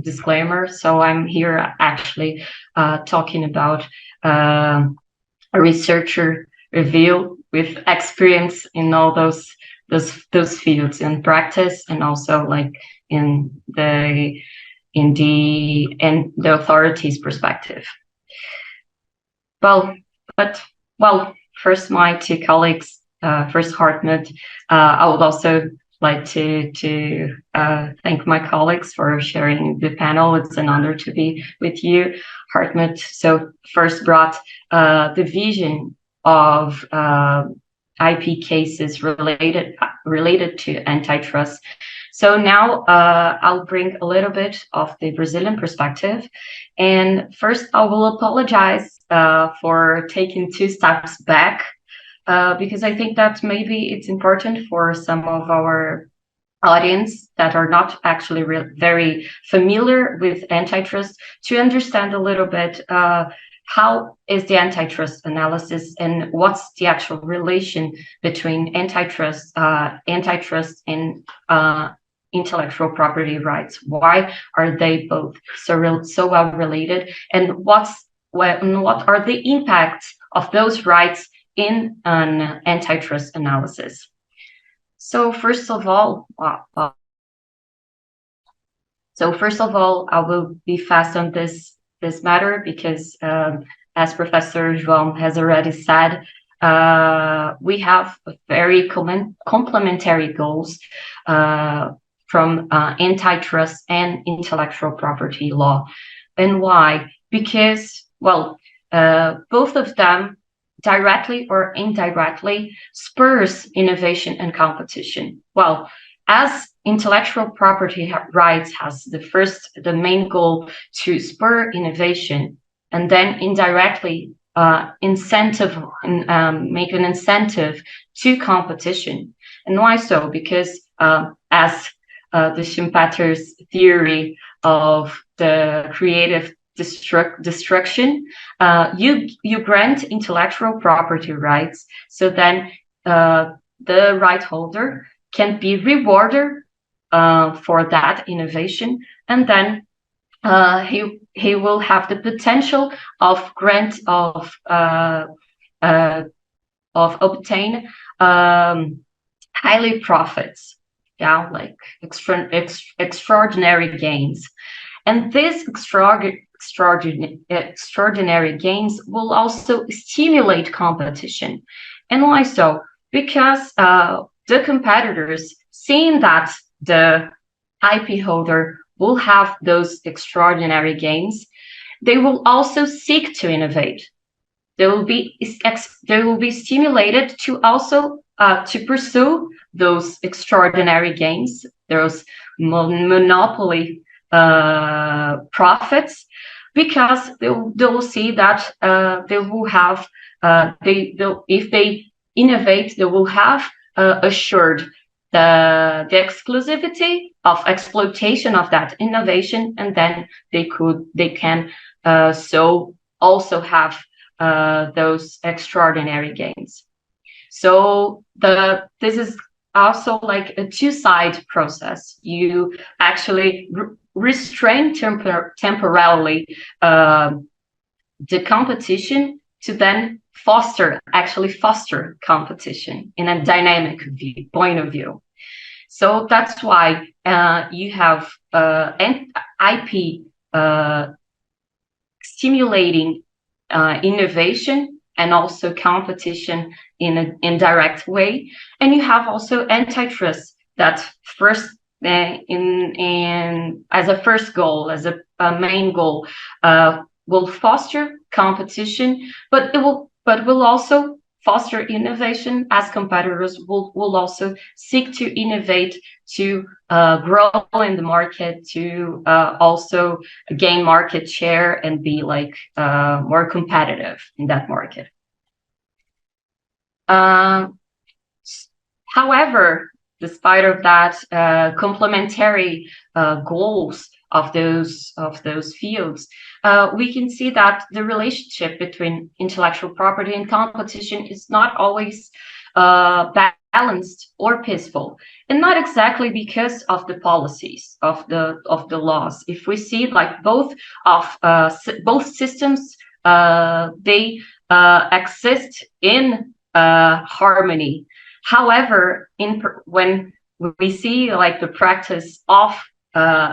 disclaimer. So I'm here actually talking about a researcher review with experience in all those fields in practice, and also like in the authority's perspective. First my two colleagues, first Hartmut. I would also like to thank my colleagues for sharing the panel. It's an honor to be with you, Hartmut. So first brought the vision of IP cases related to antitrust. So now I'll bring a little bit of the Brazilian perspective. And first, I will apologize for taking 2 steps back, because I think that maybe it's important for some of our audience that are not actually very familiar with antitrust to understand a little bit how is the antitrust analysis and what's the actual relation between antitrust and intellectual property rights. Why are they both so well related, and what are the impacts of those rights in an antitrust analysis? So first of all, I will be fast on this matter because, as Professor João has already said, we have very complementary goals from antitrust and intellectual property law. And why? Because, well, both of them directly or indirectly spurs innovation and competition. Well, as intellectual property rights has the main goal to spur innovation, and then indirectly make an incentive to competition. And why so? Because as the Schumpeter's theory of the creative destruction, you grant intellectual property rights, so then the right holder can be rewarded for that innovation, and then he will have the potential of obtain highly profits, like extraordinary gains. And these extraordinary gains will also stimulate competition. And why so? Because the competitors, seeing that the IP holder will have those extraordinary gains, they will also seek to innovate. They will be stimulated to also to pursue those extraordinary gains, those monopoly profits, because they will see that they will have if they innovate, they will have assured the exclusivity of exploitation of that innovation, and then they can so also have those extraordinary gains. So this is also like a two-side process. You actually restrain temporarily the competition to then foster competition in a dynamic point of view. So that's why you have IP stimulating innovation and also competition in an indirect way, and you have also antitrust that first as a first goal, as a main goal, will foster competition, but will also foster innovation, as competitors will also seek to innovate, to grow in the market, to also gain market share and be like more competitive in that market. However, despite of that complementary goals of those fields, we can see that the relationship between intellectual property and competition is not always balanced or peaceful, and not exactly because of the policies of the laws. If we see like both systems, they exist in harmony. However, when we see like the practice of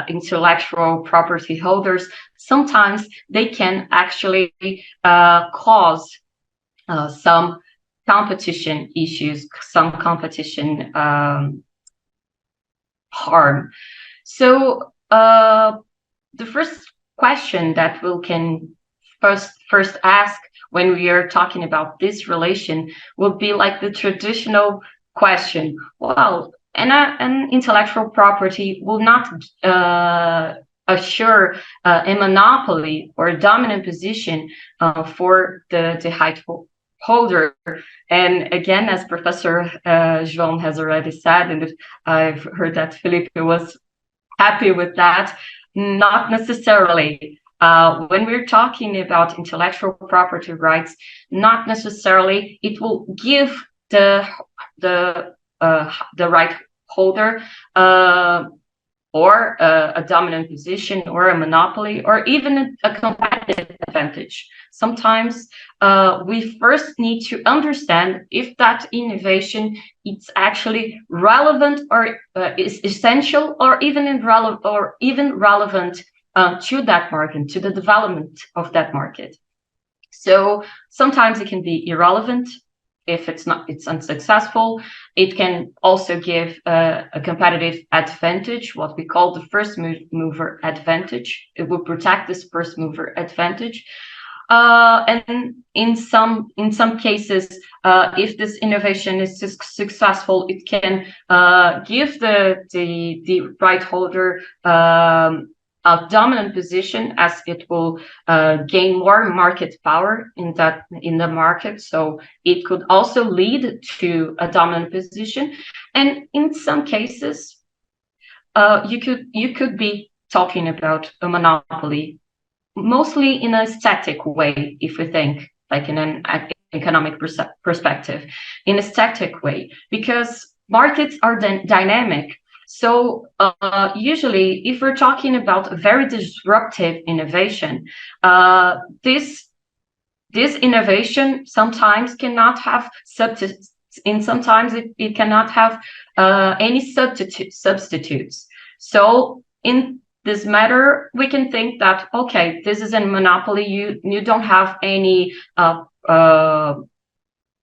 intellectual property holders, sometimes they can actually cause some competition issues, some competition harm. So the first question that we can first ask when we are talking about this relation would be like the traditional question. Well, an intellectual property will not assure a monopoly or a dominant position for the right holder. And again, as Professor João has already said, and I've heard that Felipe was happy with that, not necessarily. When we're talking about intellectual property rights, not necessarily it will give the right holder or a dominant position or a monopoly or even a competitive advantage. Sometimes we first need to understand if that innovation is actually relevant or is essential or even relevant to that market, to the development of that market. So sometimes it can be irrelevant if it's unsuccessful. It can also give a competitive advantage, what we call the first mover advantage. It will protect this first mover advantage. And in some cases, if this innovation is successful, it can give the right holder a dominant position, as it will gain more market power in the market. So it could also lead to a dominant position. And in some cases, you could be talking about a monopoly, mostly in a static way, if we think like in an economic perspective, in a static way, because markets are dynamic. So usually, if we're talking about a very disruptive innovation, this innovation sometimes cannot have substitutes, and sometimes it cannot have any substitutes. So in this matter, we can think that, okay, this is a monopoly. You don't have any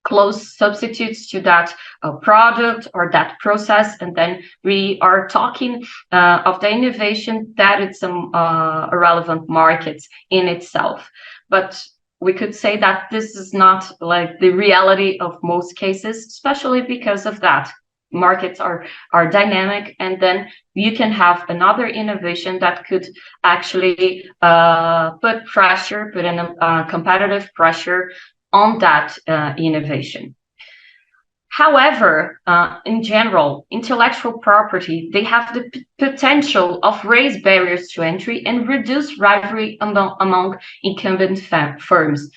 close substitutes to that product or that process, and then we are talking of the innovation that it's a relevant market in itself. But we could say that this is not like the reality of most cases, especially because of that. Markets are dynamic, and then you can have another innovation that could actually put in a competitive pressure on that innovation. However, in general, intellectual property, they have the potential of raise barriers to entry and reduce rivalry among incumbent firms.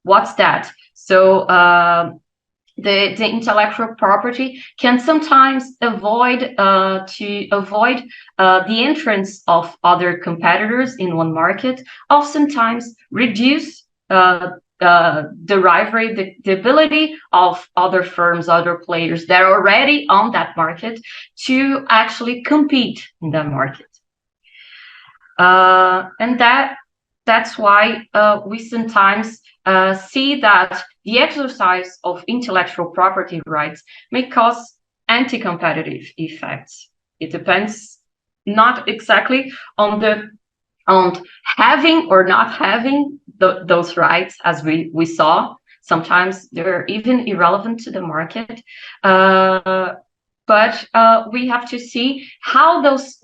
What's that? So the intellectual property can sometimes avoid the entrance of other competitors in one market, oftentimes reduce the rivalry, the ability of other firms, other players that are already on that market to actually compete in that market. And that's why we sometimes see that the exercise of intellectual property rights may cause anti-competitive effects. It depends not exactly on having or not having those rights, as we saw. Sometimes they're even irrelevant to the market, but we have to see how those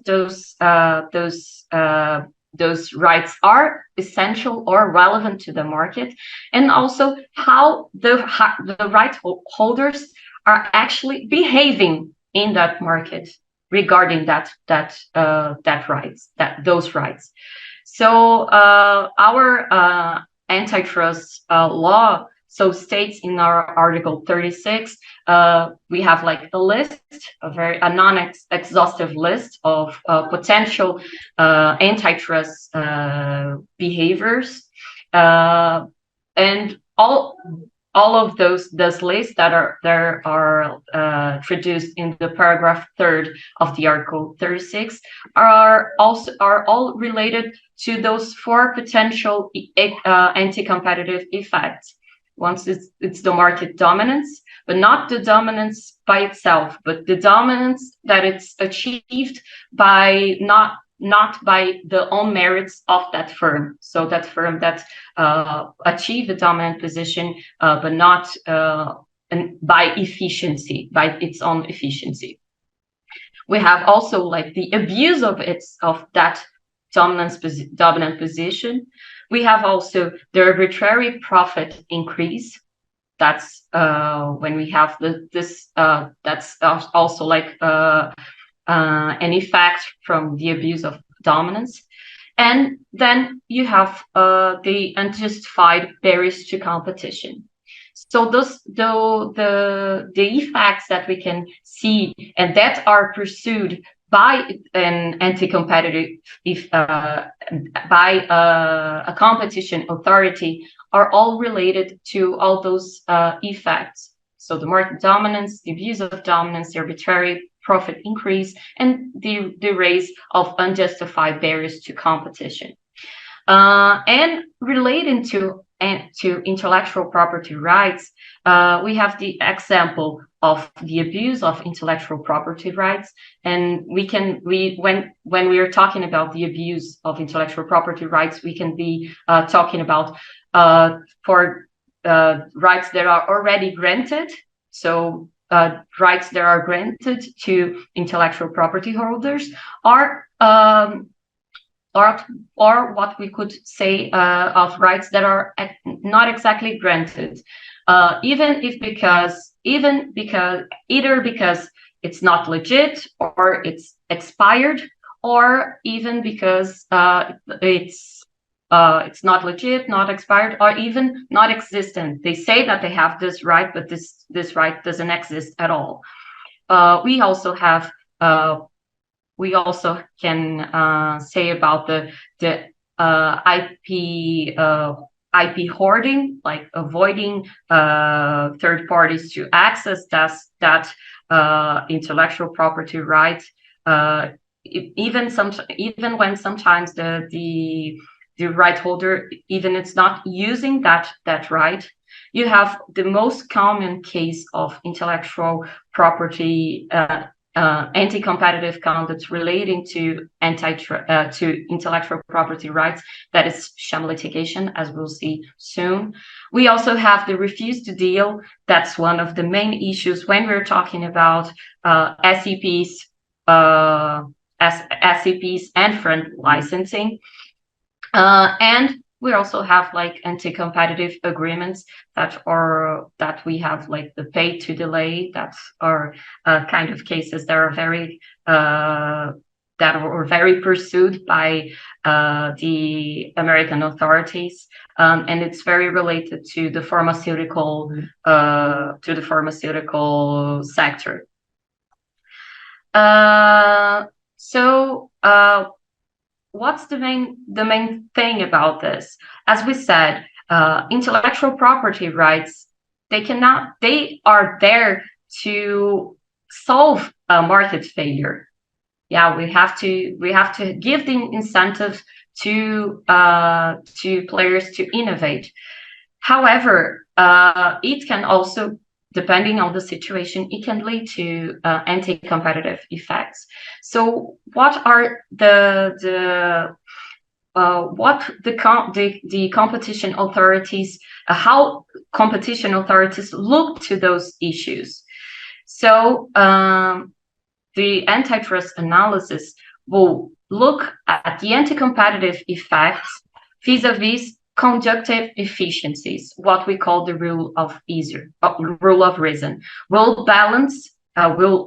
rights are essential or relevant to the market, and also how the right holders are actually behaving in that market regarding those rights. So our antitrust law states in our Article 36, we have like a list, a non-exhaustive list of potential antitrust behaviors, and all of those lists that are introduced in the paragraph 3rd of the Article 36 are all related to those 4 potential anti-competitive effects. Once it's the market dominance, but not the dominance by itself, but the dominance that it's achieved by not not by the own merits of that firm. So that firm that achieved the dominant position, but not by efficiency, by its own efficiency. We have also like the abuse of that dominant position. We have also the arbitrary profit increase. That's when we have that's also like an effect from the abuse of dominance. And then you have the unjustified barriers to competition. So the effects that we can see and that are pursued by an anti-competitive, by a competition authority, are all related to all those effects. So the market dominance, the abuse of dominance, the arbitrary profit increase, and the rise of unjustified barriers to competition. And relating to intellectual property rights, we have the example of the abuse of intellectual property rights, and when we are talking about the abuse of intellectual property rights, we can be talking about for rights that are already granted, so rights that are granted to intellectual property holders, or what we could say of rights that are not exactly granted, either because it's not legit, or it's expired, or even because it's not legit, not expired, or even not existent. They say that they have this right, but this right doesn't exist at all. We also can say about the IP hoarding, like avoiding third parties to access that intellectual property right. Even when sometimes the right holder, even it's not using that right, you have the most common case of intellectual property anti-competitive conduct relating to intellectual property rights, that is sham litigation, as we'll see soon. We also have the refuse to deal. That's one of the main issues when we're talking about SCPs and front licensing. And we also have like anti-competitive agreements that we have like the pay to delay, that are kind of cases that are very pursued by the American authorities, and it's very related to the pharmaceutical sector. What's the main thing about this? As we said, intellectual property rights, they are there to solve a market failure. Yeah, we have to give the incentive to players to innovate. However, it can also, depending on the situation, it can lead to anti-competitive effects. So what are the competition authorities, how competition authorities look to those issues? So the antitrust analysis will look at the anti-competitive effects vis-a-vis conjunctive efficiencies, what we call the rule of reason. We'll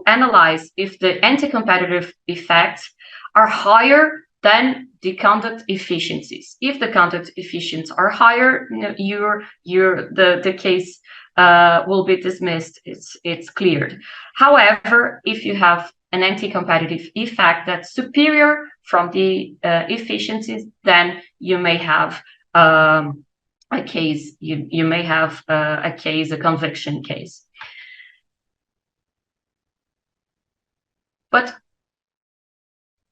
analyze if the anti-competitive effects are higher than the conduct efficiencies. If the conduct efficiencies are higher, the case will be dismissed. It's cleared. However, if you have an anti-competitive effect that's superior from the efficiencies, then you may have a case. You may have a conviction case. But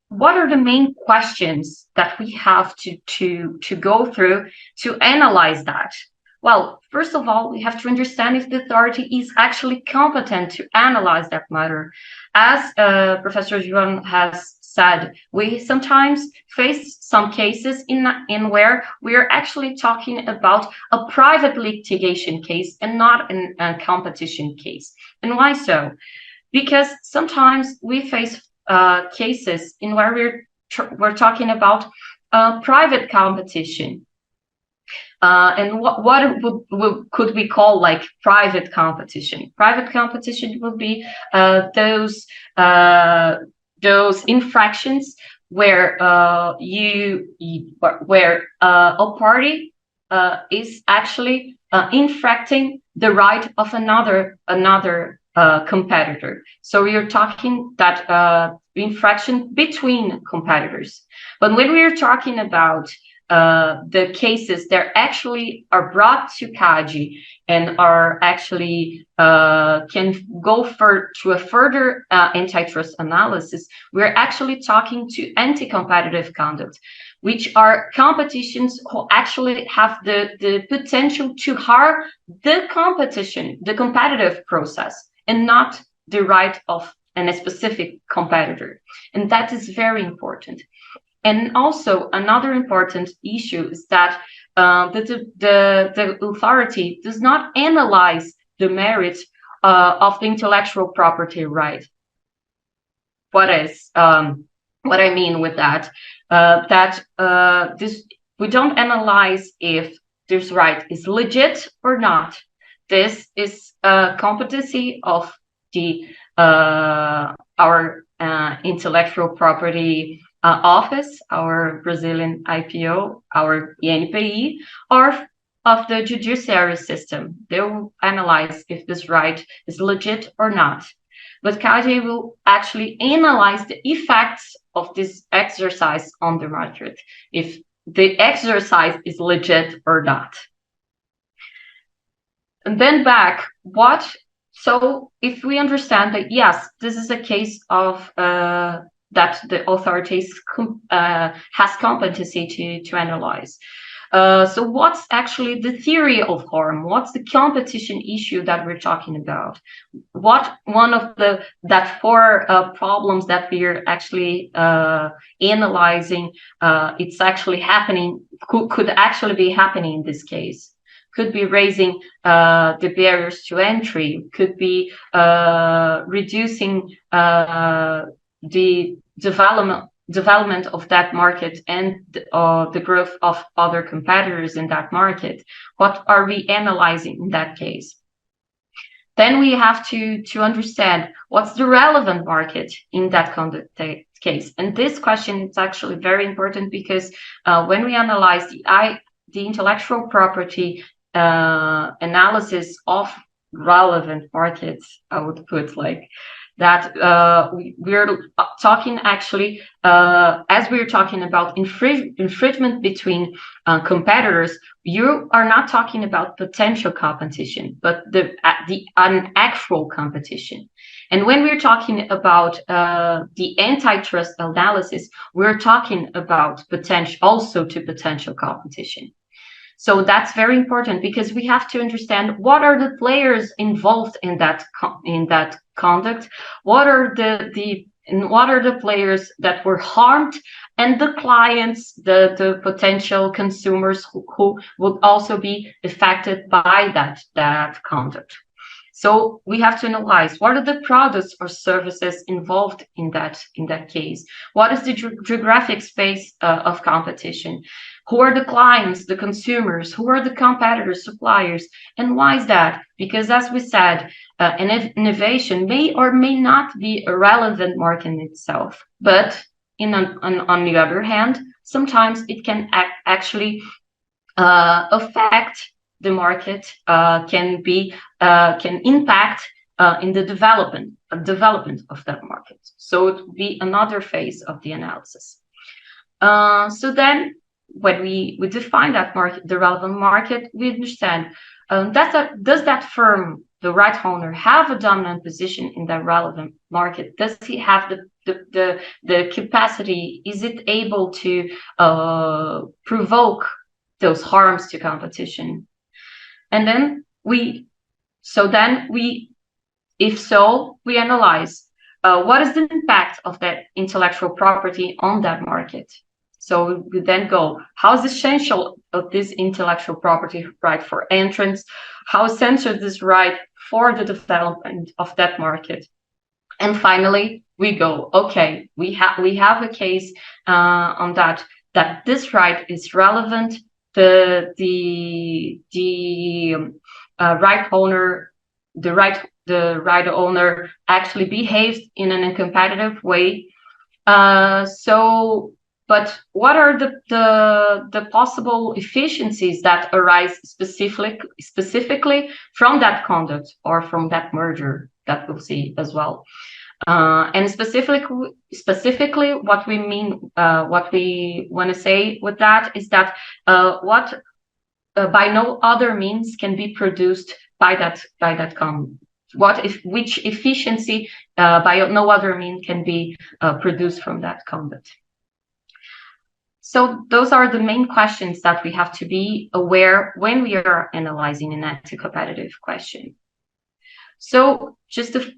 what are the main questions that we have to go through to analyze that? Well, first of all, we have to understand if the authority is actually competent to analyze that matter. As Professor João has said, we sometimes face some cases in where we are actually talking about a private litigation case and not a competition case. And why so? Because sometimes we face cases in where we're talking about private competition. And what could we call like private competition? Private competition would be those infractions where a party is actually infracting the right of another competitor. So we are talking that infraction between competitors. But when we are talking about the cases that actually are brought to CADE and are actually can go to a further antitrust analysis, we're actually talking to anti-competitive conduct, which are competitions who actually have the potential to harm the competition, the competitive process, and not the right of a specific competitor. And that is very important. And also another important issue is that the authority does not analyze the merits of the intellectual property right. What I mean with that? We don't analyze if this right is legit or not. This is a competency of the our intellectual property office, our Brazilian IPO, our INPI, or of the judiciary system. They will analyze if this right is legit or not. But CADE will actually analyze the effects of this exercise on the market, if the exercise is legit or not. And then back, so if we understand that, yes, this is a case of that the authorities has competency to analyze. So what's actually the theory of harm? What's the competition issue that we're talking about? What one of that four problems that we're actually analyzing, it's actually happening, could actually be happening in this case? Could be raising the barriers to entry, could be reducing the development of that market and the growth of other competitors in that market. What are we analyzing in that case? Then we have to understand what's the relevant market in that case. And this question is actually very important because when we analyze the intellectual property analysis of relevant markets, I would put like that we're talking actually, as we're talking about infringement between competitors, you are not talking about potential competition, but an actual competition. And when we're talking about the antitrust analysis, we're talking about potential competition. So that's very important because we have to understand what are the players involved in that conduct, what are the players that were harmed, and the clients, the potential consumers who would also be affected by that conduct. So we have to analyze what are the products or services involved in that case. What is the geographic space of competition? Who are the clients, the consumers? Who are the competitors, suppliers? And why is that? Because as we said, an innovation may or may not be a relevant market in itself. But on the other hand, sometimes it can actually affect the market, can impact in the development of that market. So it would be another phase of the analysis. So then, when we define that market, the relevant market, we understand does that firm, the right owner, have a dominant position in that relevant market? Does he have the capacity? Is it able to provoke those harms to competition? And then if so, we analyze what is the impact of that intellectual property on that market? So we then go, how is essential of this intellectual property right for entrance? How essential this right for the development of that market? And finally, we go, okay, we have a case on that this right is relevant. The right owner, the right owner actually behaves in an uncompetitive way. But what are the possible efficiencies that arise specifically from that conduct or from that merger that we'll see as well? And specifically, what we mean, what we want to say with that is that what by no other means can be produced by that conduct. Which efficiency by no other means can be produced from that conduct. So those are the main questions that we have to be aware when we are analyzing an anti-competitive question. So just a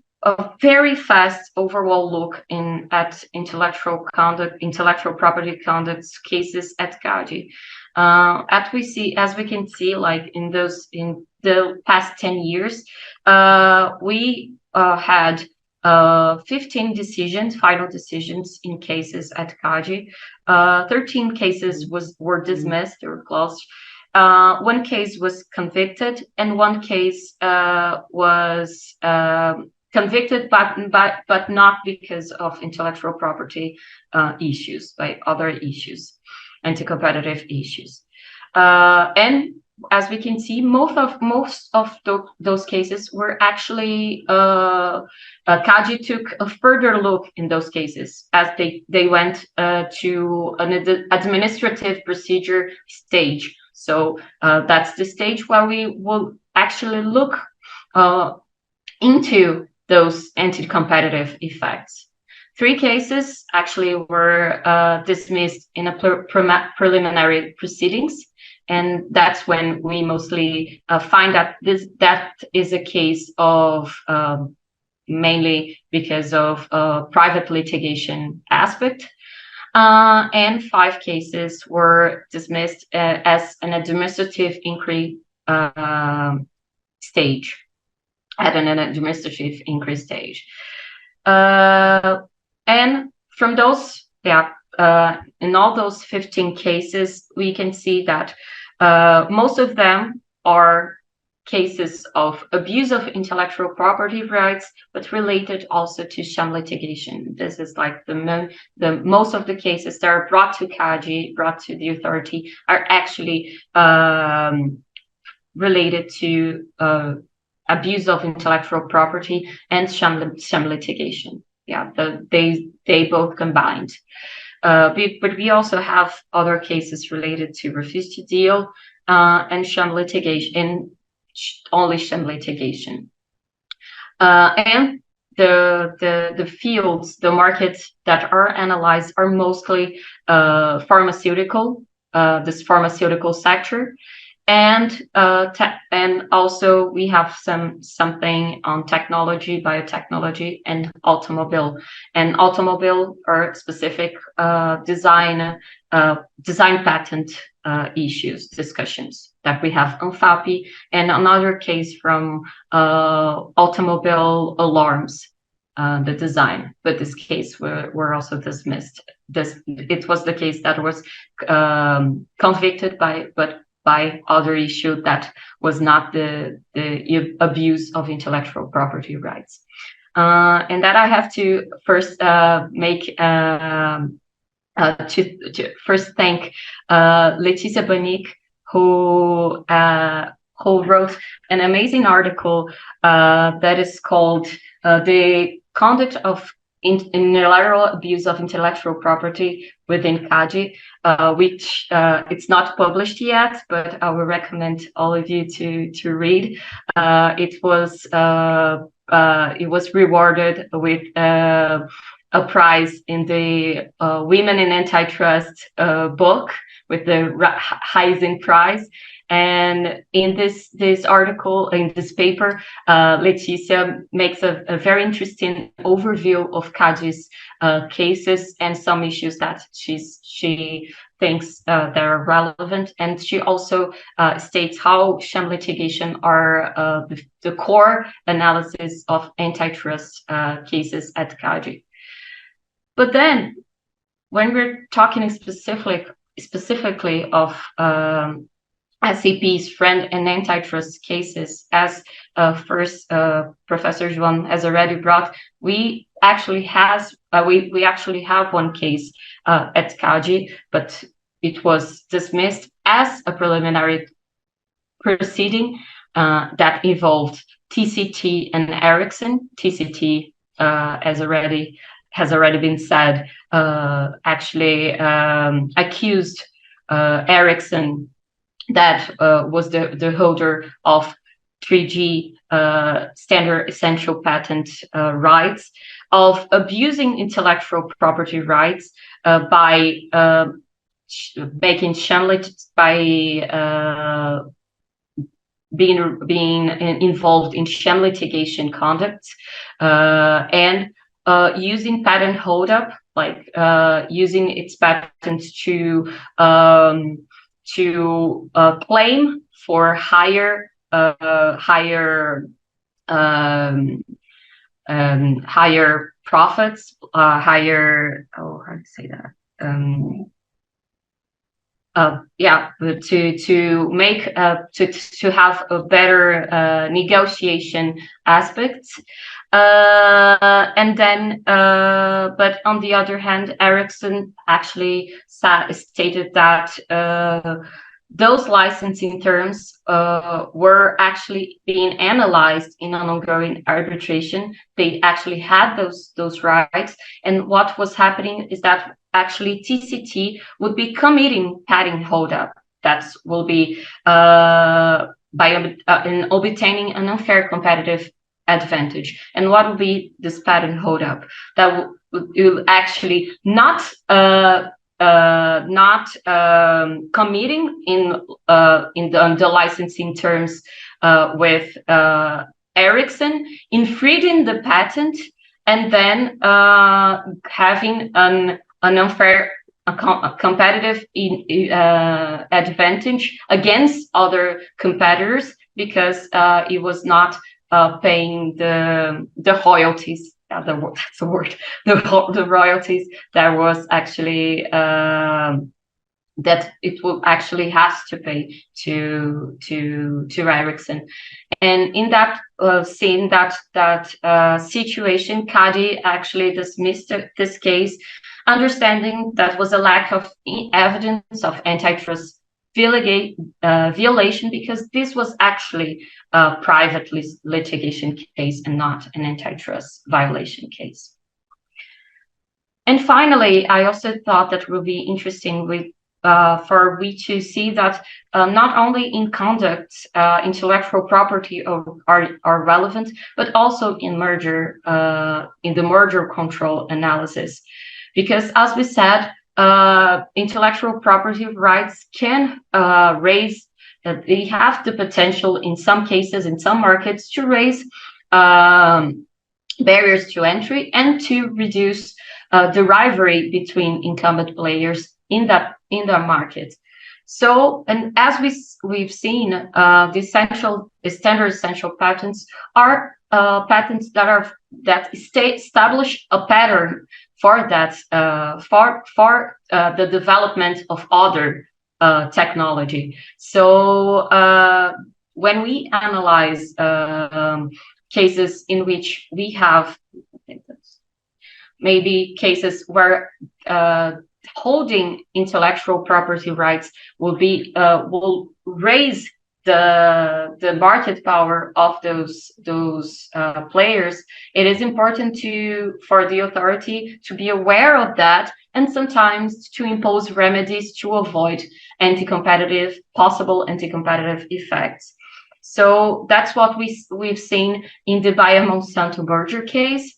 very fast overall look at intellectual property conduct cases at CADE. As we can see, like in the past 10 years, we had 15 final decisions in cases at CADE. 13 cases were dismissed or closed. One case was convicted, and one case was convicted, but not because of intellectual property issues, by other issues, anti-competitive issues. And as we can see, most of those cases were actually CADE took a further look in those cases as they went to an administrative procedure stage. So that's the stage where we will actually look into those anti-competitive effects. 3 cases actually were dismissed in a preliminary proceedings. And that's when we mostly find that that is a case of mainly because of private litigation aspect. And 5 cases were dismissed as an administrative inquiry stage, at an administrative inquiry stage. And from those, in all those 15 cases, we can see that most of them are cases of abuse of intellectual property rights, but related also to sham litigation. This is like the most of the cases that are brought to CADE, brought to the authority, are actually related to abuse of intellectual property and sham litigation. Yeah, they both combined. But we also have other cases related to refuse to deal and sham litigation, only sham litigation. And the fields, the markets that are analyzed are mostly pharmaceutical, this pharmaceutical sector. And also we have something on technology, biotechnology, and automobile. And automobile are specific design patent issues, discussions that we have on FAPI, and another case from automobile alarms, the design. But this case were also dismissed. It was the case that was convicted by other issue that was not the abuse of intellectual property rights. And that I have to first to first thank Letícia Banic, who wrote an amazing article that is called The Conduct of Unilateral Abuse of Intellectual Property within CADE, which it's not published yet, but I will recommend all of you to read. It was rewarded with a prize in the Women in Antitrust book, with the Heisen Prize. And in this article, in this paper, Leticia makes a very interesting overview of CADE's cases and some issues that she thinks that are relevant. And she also states how sham litigation are the core analysis of antitrust cases at CADE. But then, when we're talking specifically of SAP's friend and antitrust cases, as first Professor João has already brought, we actually have one case at CADE, but it was dismissed as a preliminary proceeding that involved TCT and Ericsson. TCT has already been said, actually accused Ericsson, that was the holder of 3G standard essential patent rights, of abusing intellectual property rights by making sham by being involved in sham litigation conduct and using patent holdup, like using its patents to claim for higher profits, to make to have a better negotiation aspects. And then, but on the other hand, Ericsson actually stated that those licensing terms were actually being analyzed in an ongoing arbitration. They actually had those rights, and what was happening is that actually TCT would be committing patent holdup. That will be by obtaining an unfair competitive advantage. And what will be this patent holdup? That will actually not committing in the licensing terms with Ericsson, infringing the patent, and then having an unfair competitive advantage against other competitors because it was not paying the royalties. That's the word. The royalties that was actually that it will actually has to pay to Ericsson. And in that seeing that situation, CADE actually dismissed this case, understanding that was a lack of evidence of antitrust violation, because this was actually a private litigation case and not an antitrust violation case. And finally, I also thought that would be interesting for we to see that not only in conduct intellectual property are relevant, but also in the merger control analysis. Because as we said, intellectual property rights can raise, they have the potential in some cases, in some markets, to raise barriers to entry and to reduce the rivalry between incumbent players in that market. So, and as we've seen, the standard essential patents are patents that establish a pattern for that for the development of other technology. So when we analyze cases in which we have maybe cases where holding intellectual property rights will raise the market power of those players, it is important for the authority to be aware of that, and sometimes to impose remedies to avoid possible anti-competitive effects. So that's what we've seen in the Bayer Monsanto merger case,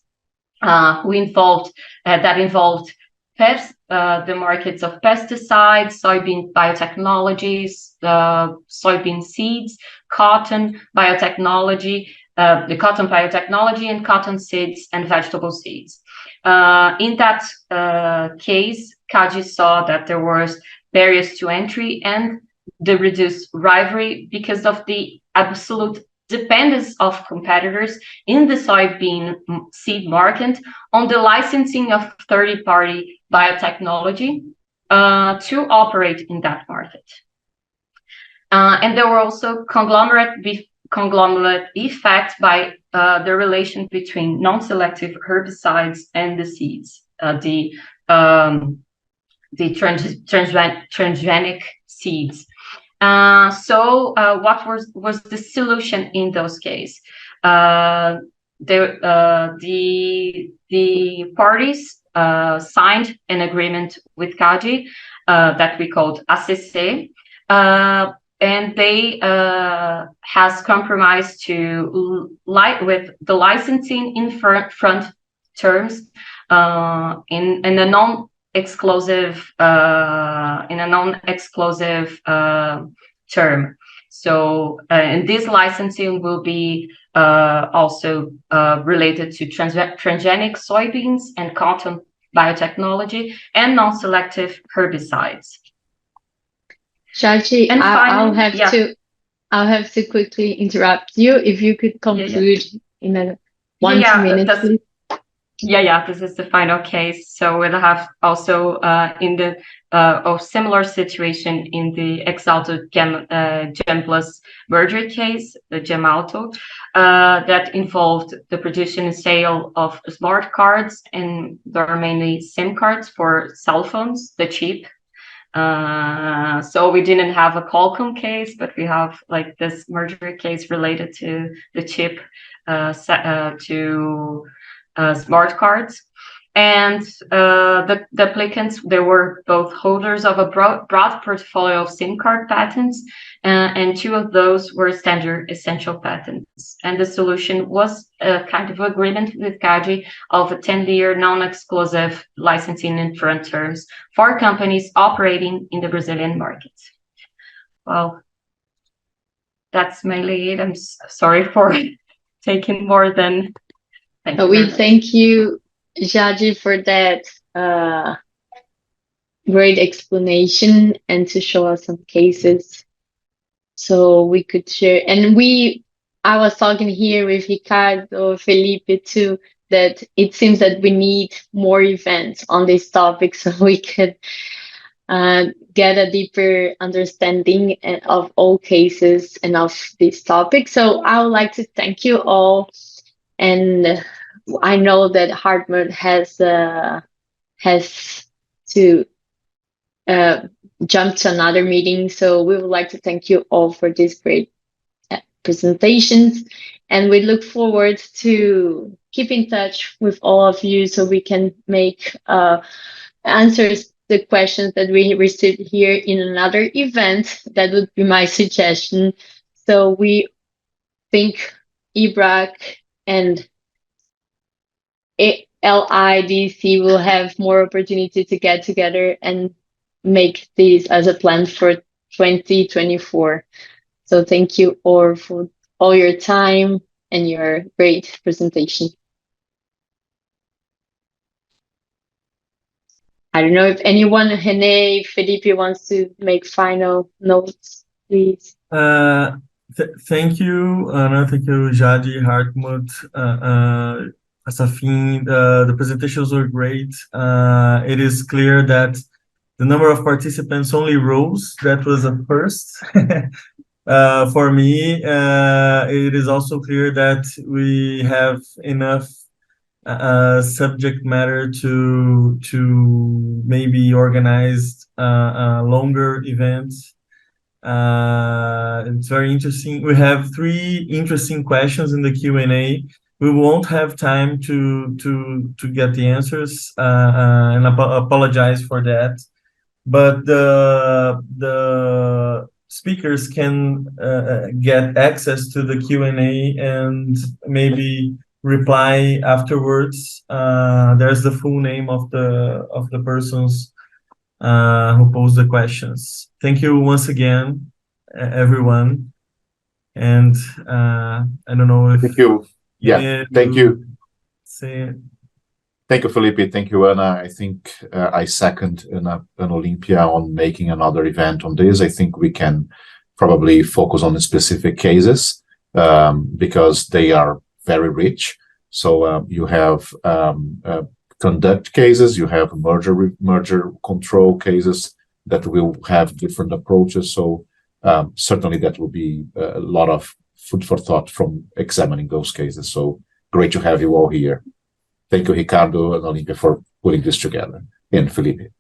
that involved the markets of pesticides, soybean biotechnologies, soybean seeds, cotton biotechnology, the cotton biotechnology, and cotton seeds and vegetable seeds. In that case, CADE saw that there was barriers to entry and the reduced rivalry because of the absolute dependence of competitors in the soybean seed market on the licensing of third-party biotechnology to operate in that market. And there were also conglomerate effects by the relation between non-selective herbicides and the seeds, the transgenic seeds. So what was the solution in those cases? The parties signed an agreement with CADE that we called ACC, and they has compromised to with the licensing in front terms in a non-exclusive term. So and this licensing will be also related to transgenic soybeans and cotton biotechnology and non-selective herbicides. Jade, And I'll finally, have to quickly interrupt you. If you could conclude in a 1-2 minutes, please. This is the final case. So we'll have also in the similar situation in the Exalted Gem Plus merger case, the Gemalto, that involved the production and sale of smart cards, and there are mainly SIM cards for cell phones, the chip. So we didn't have a Qualcomm case, but we have like this merger case related to the chip smart cards. And the applicants, they were both holders of a broad portfolio of SIM card patents, and 2 of those were standard essential patents. And the solution was a kind of agreement with CADE of a 10-year non-exclusive licensing in front terms for companies operating in the Brazilian market. Well, that's mainly it. I'm sorry for taking more than... We thank you, Jade, for that great explanation and to show us some cases so we could share. And I was talking here with Ricardo, Felipe too, that it seems that we need more events on this topic so we could get a deeper understanding of all cases and of this topic. So I would like to thank you all. And I know that Hartmut has to jump to another meeting, so we would like to thank you all for these great presentations, and we look forward to keep in touch with all of you so we can make answers the questions that we received here in another event. That would be my suggestion. So we think IBRAC and LIDC will have more opportunity to get together and make this as a plan for 2024. So thank you all for all your time and your great presentation. I don't know if anyone, Renê, Felipe, wants to make final notes, please. Thank you, Ana. Thank you, Jade, Hartmut, Assafim. The presentations were great. It is clear that the number of participants only rose. That was a first. For me, it is also clear that we have enough subject matter to maybe organize longer events. It's very interesting. We have 3 interesting questions in the Q&A. We won't have time to get the answers, and apologize for that. But the speakers can get access to the Q&A and maybe reply afterwards. There's the full name of the persons who posed the questions. Thank you once again, everyone. And I don't know if Thank you. Yeah, thank you. Say. Thank you, Felipe. Thank you, Ana. I think I second an Olimpia on making another event on this. I think we can probably focus on the specific cases because they are very rich. So you have conduct cases, you have merger control cases that will have different approaches. So certainly that will be a lot of food for thought from examining those cases. So great to have you all here. Thank you, Ricardo and Olimpia, for putting this together, and Felipe.